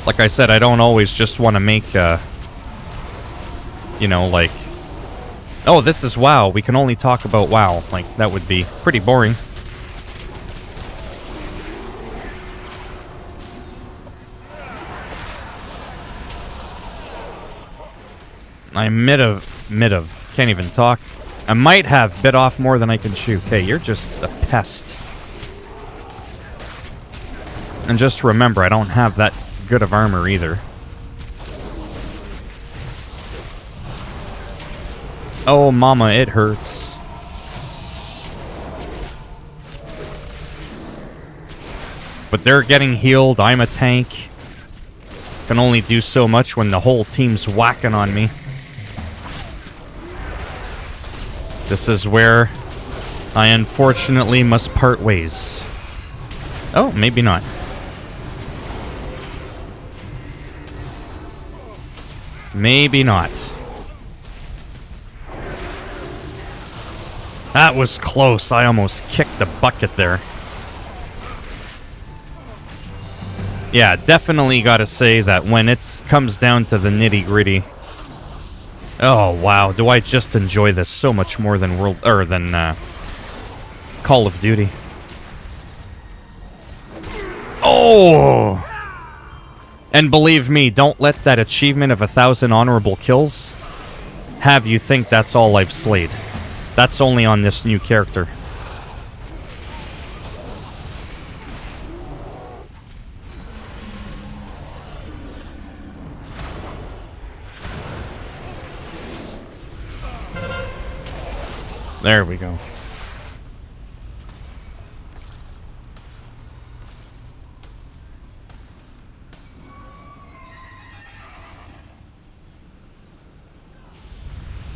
like I said, I don't always just want to make, you know, like, oh, this is WoW. We can only talk about WoW. Like, that would be pretty boring. I can't even talk. I might have bit off more than I can chew. Okay, you're just a pest. And just remember, I don't have that good of armor either. Oh, mama, it hurts. But they're getting healed. I'm a tank. Can only do so much when the whole team's whacking on me. This is where I unfortunately must part ways. Oh, maybe not. Maybe not. That was close. I almost kicked the bucket there. Yeah, definitely gotta say that when it comes down to the nitty-gritty... Oh, wow. Do I just enjoy this so much more than Call of Duty. Oh! And believe me, don't let that achievement of 1,000 honorable kills have you think that's all I've slayed. That's only on this new character. There we go.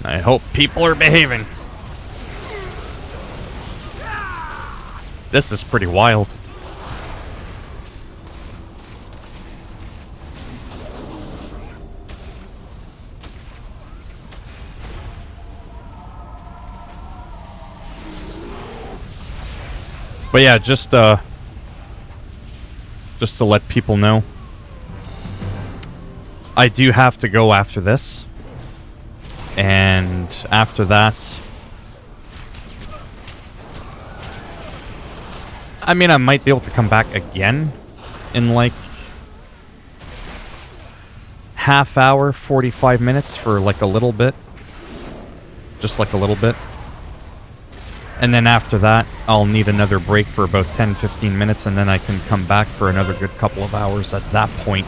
I hope people are behaving. This is pretty wild. But yeah, just to let people know, I do have to go after this. And after that, I mean, I might be able to come back again in like half hour, 45 minutes for like a little bit. Just like a little bit. And then after that, I'll need another break for about 10-15 minutes, and then I can come back for another good couple of hours at that point.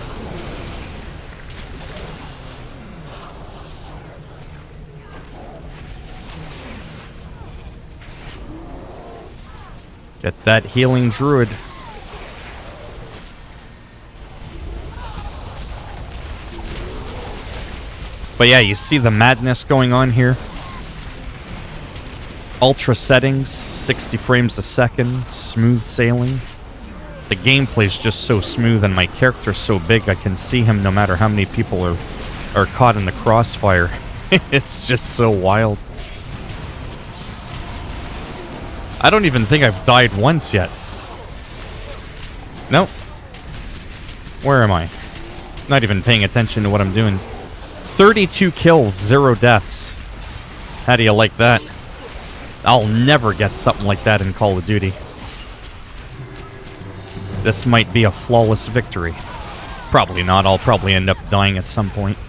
Get that healing druid. But yeah, you see the madness going on here. Ultra settings, 60 frames a second, smooth sailing. The gameplay's just so smooth and my character's so big I can see him no matter how many people are caught in the crossfire. It's just so wild. I don't even think I've died once yet. Nope. Where am I? Not even paying attention to what I'm doing. 32 kills, 0 deaths. How do you like that? I'll never get something like that in Call of Duty. This might be a flawless victory. Probably not. I'll probably end up dying at some point.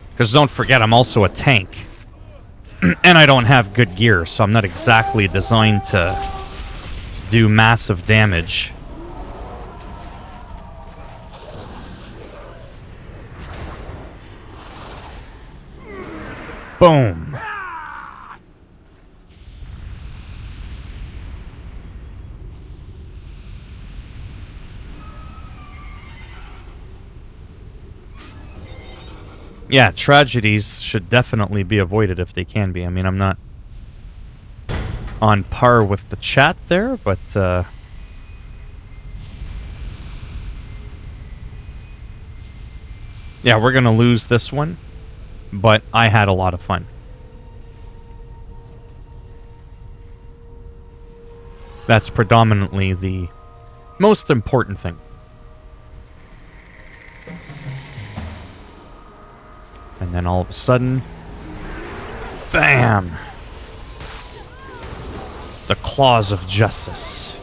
Because don't forget, I'm also a tank. And I don't have good gear, so I'm not exactly designed to do massive damage. Boom. Yeah, tragedies should definitely be avoided if they can be. I mean, I'm not on par with the chat there, but yeah, we're gonna lose this one, but I had a lot of fun. That's predominantly the most important thing. And then all of a sudden, bam! The claws of justice.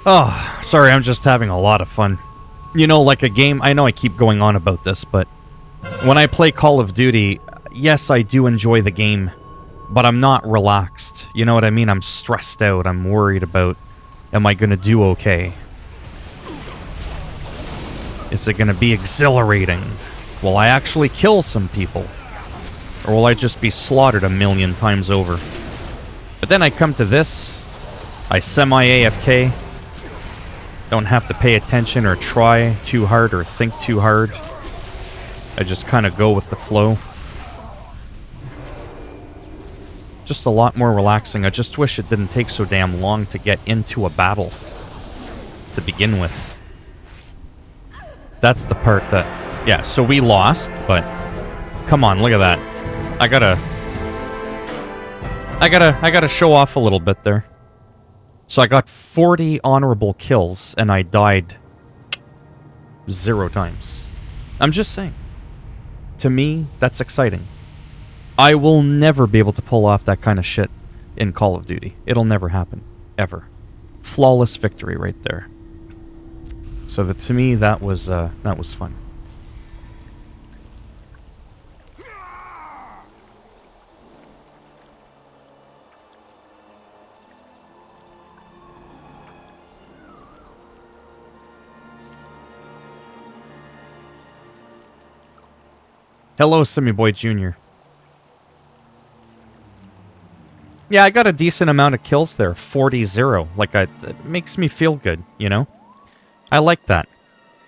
Oh, sorry, I'm just having a lot of fun. You know, like a game, I know I keep going on about this, but when I play Call of Duty, yes, I do enjoy the game, but I'm not relaxed. You know what I mean? I'm stressed out. I'm worried about, am I going to do okay? Is it going to be exhilarating? Will I actually kill some people? Or will I just be slaughtered a million times over? But then I come to this, I semi-AFK, don't have to pay attention or try too hard or think too hard. I just kind of go with the flow. Just a lot more relaxing. I just wish it didn't take so damn long to get into a battle to begin with. That's the part that... Yeah, so we lost, but... Come on, look at that. I gotta show off a little bit there. So I got 40 honorable kills, and I died 0 times. I'm just saying. To me, that's exciting. I will never be able to pull off that kind of shit in Call of Duty. It'll never happen. Ever. Flawless victory right there. So that, to me, that was fun. Hello, Simmy Boy Jr. Yeah, I got a decent amount of kills there. 40-0. Like, it makes me feel good, you know? I like that.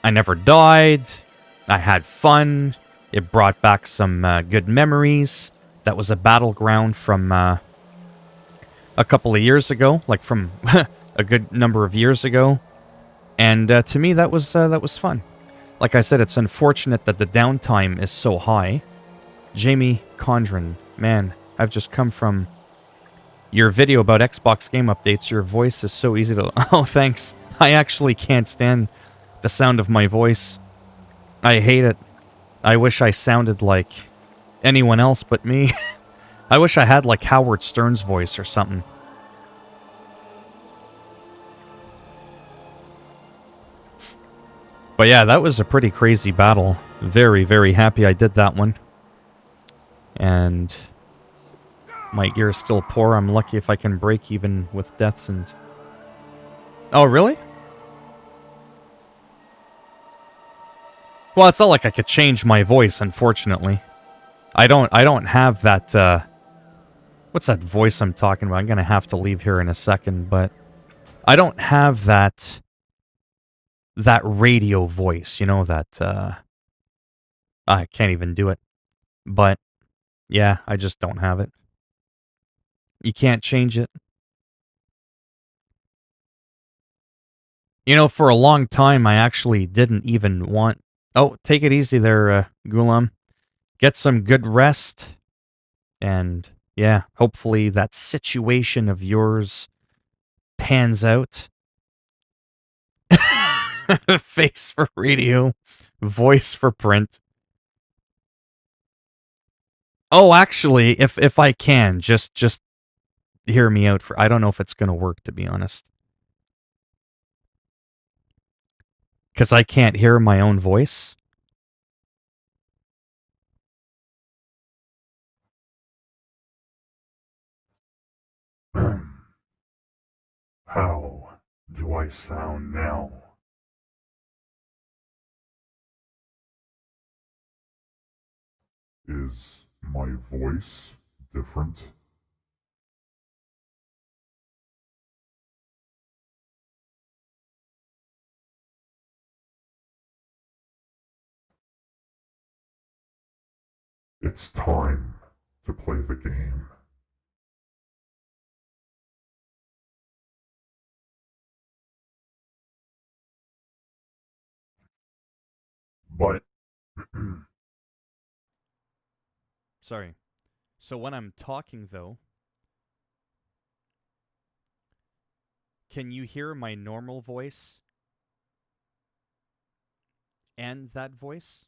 I never died. I had fun. It brought back some good memories. That was a battleground from a couple of years ago. Like, from a good number of years ago. And to me, that was fun. Like I said, it's unfortunate that the downtime is so high. Jamie Condren, man, I've just come from your video about Xbox game updates. Your voice is so easy to... Oh, thanks. I actually can't stand the sound of my voice. I hate it. I wish I sounded like anyone else but me. I wish I had like Howard Stern's voice or something. But yeah, that was a pretty crazy battle. Very, very happy I did that one. And my gear is still poor. I'm lucky if I can break even with deaths and... Oh, really? Well, it's not like I could change my voice, unfortunately. I don't have that, what's that voice I'm talking about? I'm gonna have to leave here in a second, but... I don't have that radio voice, you know, that, I can't even do it. But, yeah, I just don't have it. You can't change it. You know, for a long time, I actually didn't even want... Oh, take it easy there, Gulam. Get some good rest. And, yeah, hopefully that situation of yours pans out. Face for radio, voice for print. Oh, actually, if I can, just hear me out for... I don't know if it's going to work, to be honest. Because I can't hear my own voice. How do I sound now? Is my voice different? It's time to play the game. But... Sorry. So when I'm talking, though, can you hear my normal voice and that voice?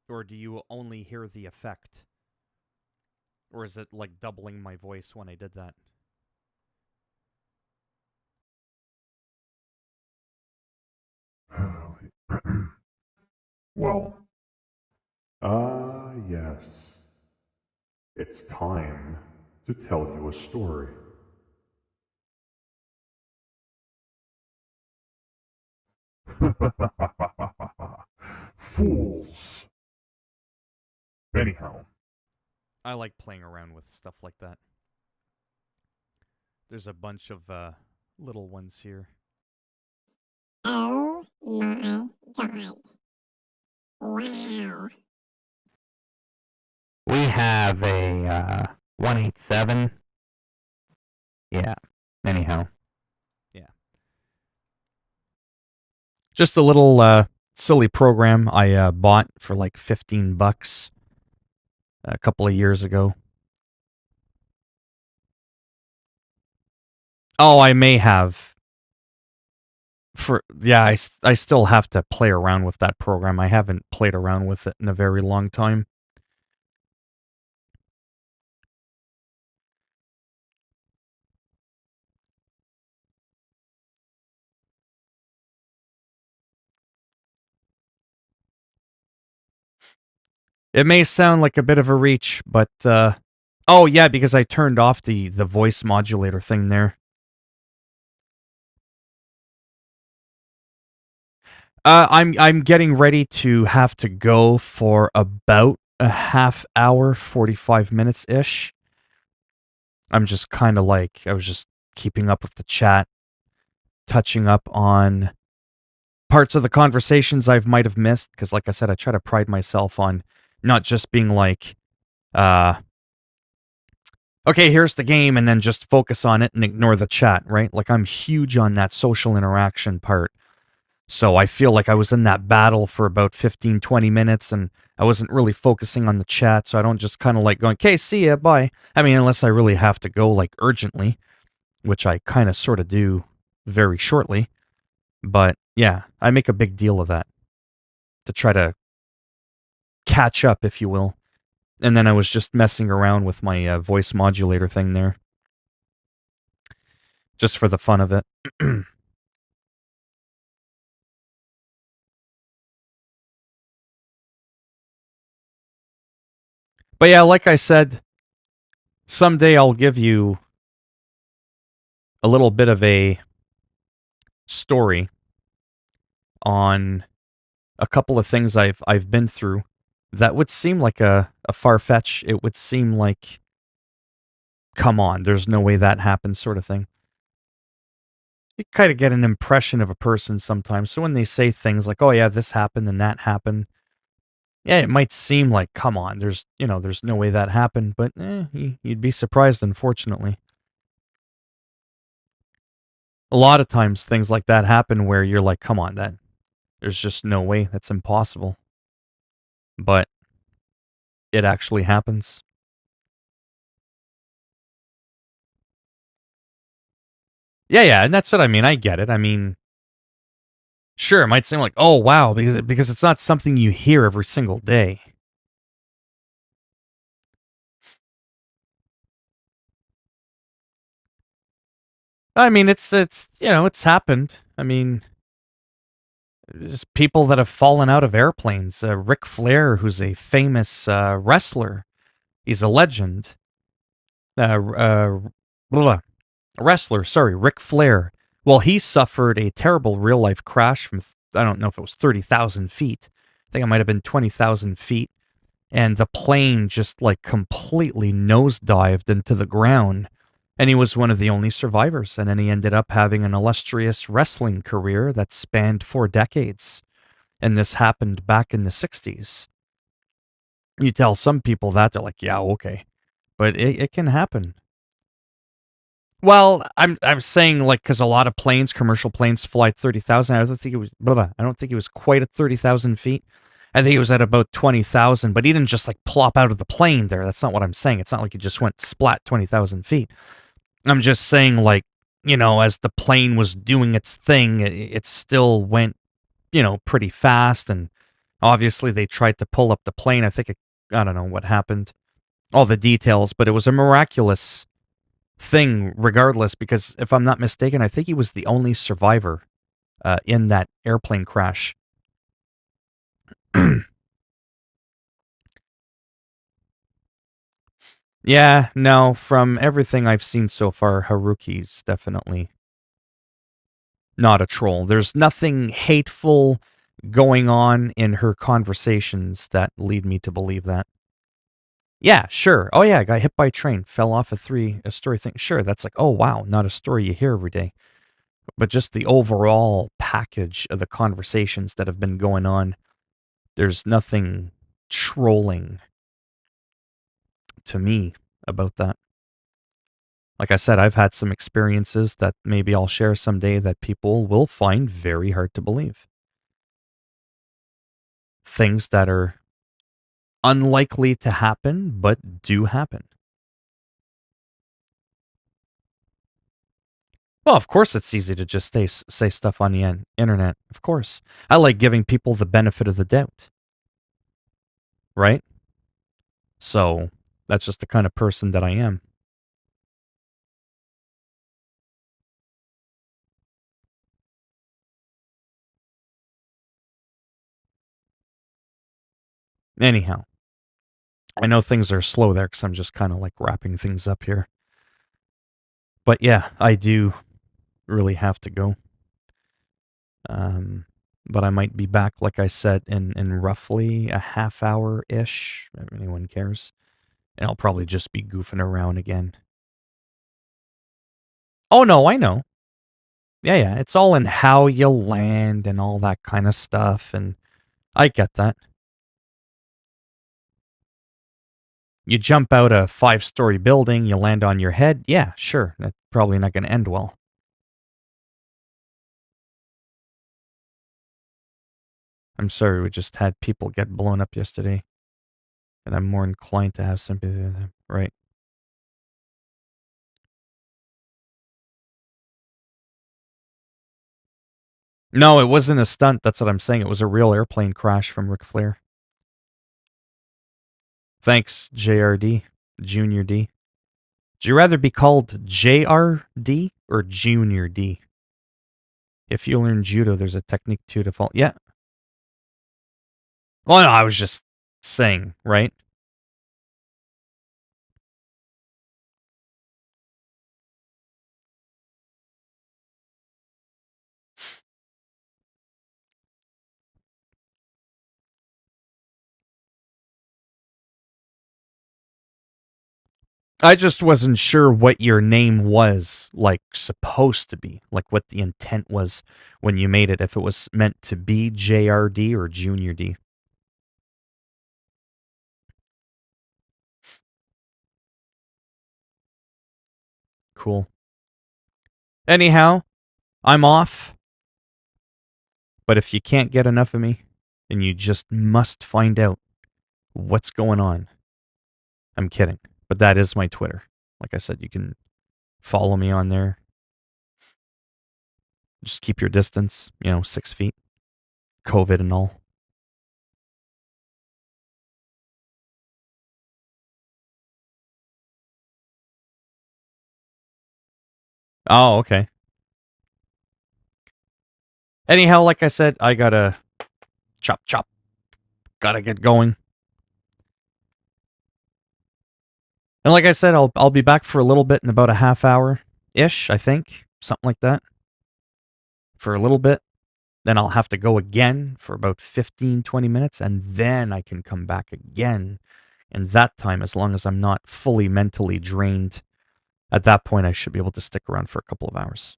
Or do you only hear the effect? Or is it like doubling my voice when I did that? Well, yes. It's time to tell you a story. Fools! Anyhow. I like playing around with stuff like that. There's a bunch of little ones here. Oh my god. Wow. We have a 187. Yeah. Anyhow. Yeah. Just a little silly program I bought for like $15 a couple of years ago. Oh, I may have. I still have to play around with that program. I haven't played around with it in a very long time. It may sound like a bit of a reach, but oh yeah, because I turned off the voice modulator thing there. I'm getting ready to have to go for about a half hour, 45 minutes ish. I'm just kind of like, I was just keeping up with the chat, touching up on parts of the conversations I might have missed, because like I said, I try to pride myself on not just being like, okay, here's the game, and then just focus on it and ignore the chat, right? Like, I'm huge on that social interaction part. So I feel like I was in that battle for about 15, 20 minutes, and I wasn't really focusing on the chat, so I don't just kind of like going, okay, see ya, bye. I mean, unless I really have to go, like, urgently, which I kind of sort of do very shortly. But yeah, I make a big deal of that to try to catch up, if you will. And then I was just messing around with my voice modulator thing there, just for the fun of it. But yeah, like I said, someday I'll give you a little bit of a story on a couple of things I've been through that would seem like a far fetch. It would seem like, come on, there's no way that happens, sort of thing. You kind of get an impression of a person sometimes. So when they say things like, "Oh yeah, this happened and that happened," yeah, it might seem like, come on, there's no way that happened, but you'd be surprised, unfortunately. A lot of times things like that happen where you're like, come on, there's just no way, that's impossible. But it actually happens. Yeah, and that's what I mean. I get it. I mean, sure, it might seem like, oh wow, because it's not something you hear every single day. I mean, it's it's happened. I mean, there's people that have fallen out of airplanes. Ric Flair, who's a famous wrestler, he's a legend. Blah, blah, wrestler, sorry, Ric Flair. Well, he suffered a terrible real life crash from, I don't know if it was 30,000 feet. I think it might have been 20,000 feet. And the plane just like completely nosedived into the ground. And he was one of the only survivors. And then he ended up having an illustrious wrestling career that spanned 4 decades. And this happened back in the 60s. You tell some people that, they're like, yeah, okay. But it can happen. Well, I'm saying like because a lot of planes, commercial planes, fly at 30,000. I don't think it was. I don't think it was quite at 30,000 feet. I think it was at about 20,000. But he didn't just like plop out of the plane there. That's not what I'm saying. It's not like he just went splat 20,000 feet. I'm just saying like as the plane was doing its thing, it still went pretty fast, and obviously they tried to pull up the plane. I don't know what happened, all the details, but it was a miraculous thing regardless, because if I'm not mistaken, I think he was the only survivor in that airplane crash. Yeah, no, from everything I've seen so far, Haruki's definitely not a troll. There's nothing hateful going on in her conversations that lead me to believe that. Yeah, sure. Oh yeah, got hit by a train, fell off a story thing. Sure, that's like, oh wow, not a story you hear every day. But just the overall package of the conversations that have been going on, there's nothing trolling to me about that. Like I said, I've had some experiences that maybe I'll share someday that people will find very hard to believe. Things that are unlikely to happen, but do happen. Well, of course it's easy to just say stuff on the internet. Of course. I like giving people the benefit of the doubt. Right? So, that's just the kind of person that I am. Anyhow, I know things are slow there because I'm just kind of like wrapping things up here. But yeah, I do really have to go. But I might be back, like I said, in roughly a half hour-ish, if anyone cares. And I'll probably just be goofing around again. Oh, no, I know. Yeah, yeah. It's all in how you land and all that kind of stuff, and I get that. You jump out a 5-story building, you land on your head. Yeah, sure. That's probably not going to end well. I'm sorry, we just had people get blown up yesterday, and I'm more inclined to have sympathy with them. Right. No, it wasn't a stunt. That's what I'm saying. It was a real airplane crash from Ric Flair. Thanks, JRD, Junior D. Would you rather be called JRD or Junior D? If you learn judo, there's a technique to fall. Yeah. Well, no, I was just saying, right? I just wasn't sure what your name was, like, supposed to be. Like, what the intent was when you made it. If it was meant to be JRD or Junior D. Cool. Anyhow, I'm off. But if you can't get enough of me, then you just must find out what's going on. I'm kidding. But that is my Twitter. Like I said, you can follow me on there. Just keep your distance, 6 feet. COVID and all. Oh, okay. Anyhow, like I said, I gotta chop. Gotta get going. And like I said, I'll be back for a little bit in about a half hour ish, I think. Something like that. For a little bit. Then I'll have to go again for about 15, 20 minutes, and then I can come back again. And that time, as long as I'm not fully mentally drained, at that point I should be able to stick around for a couple of hours.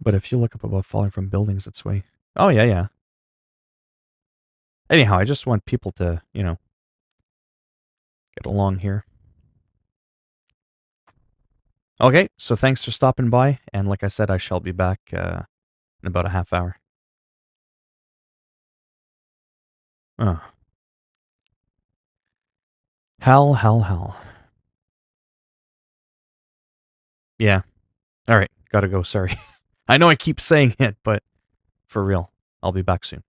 But if you look up about falling from buildings, it's way. Oh, yeah. Anyhow, I just want people to, get along here. Okay, so thanks for stopping by. And like I said, I shall be back in about a half hour. Oh. Hell. Yeah. All right, gotta go. Sorry. I know I keep saying it, but for real, I'll be back soon.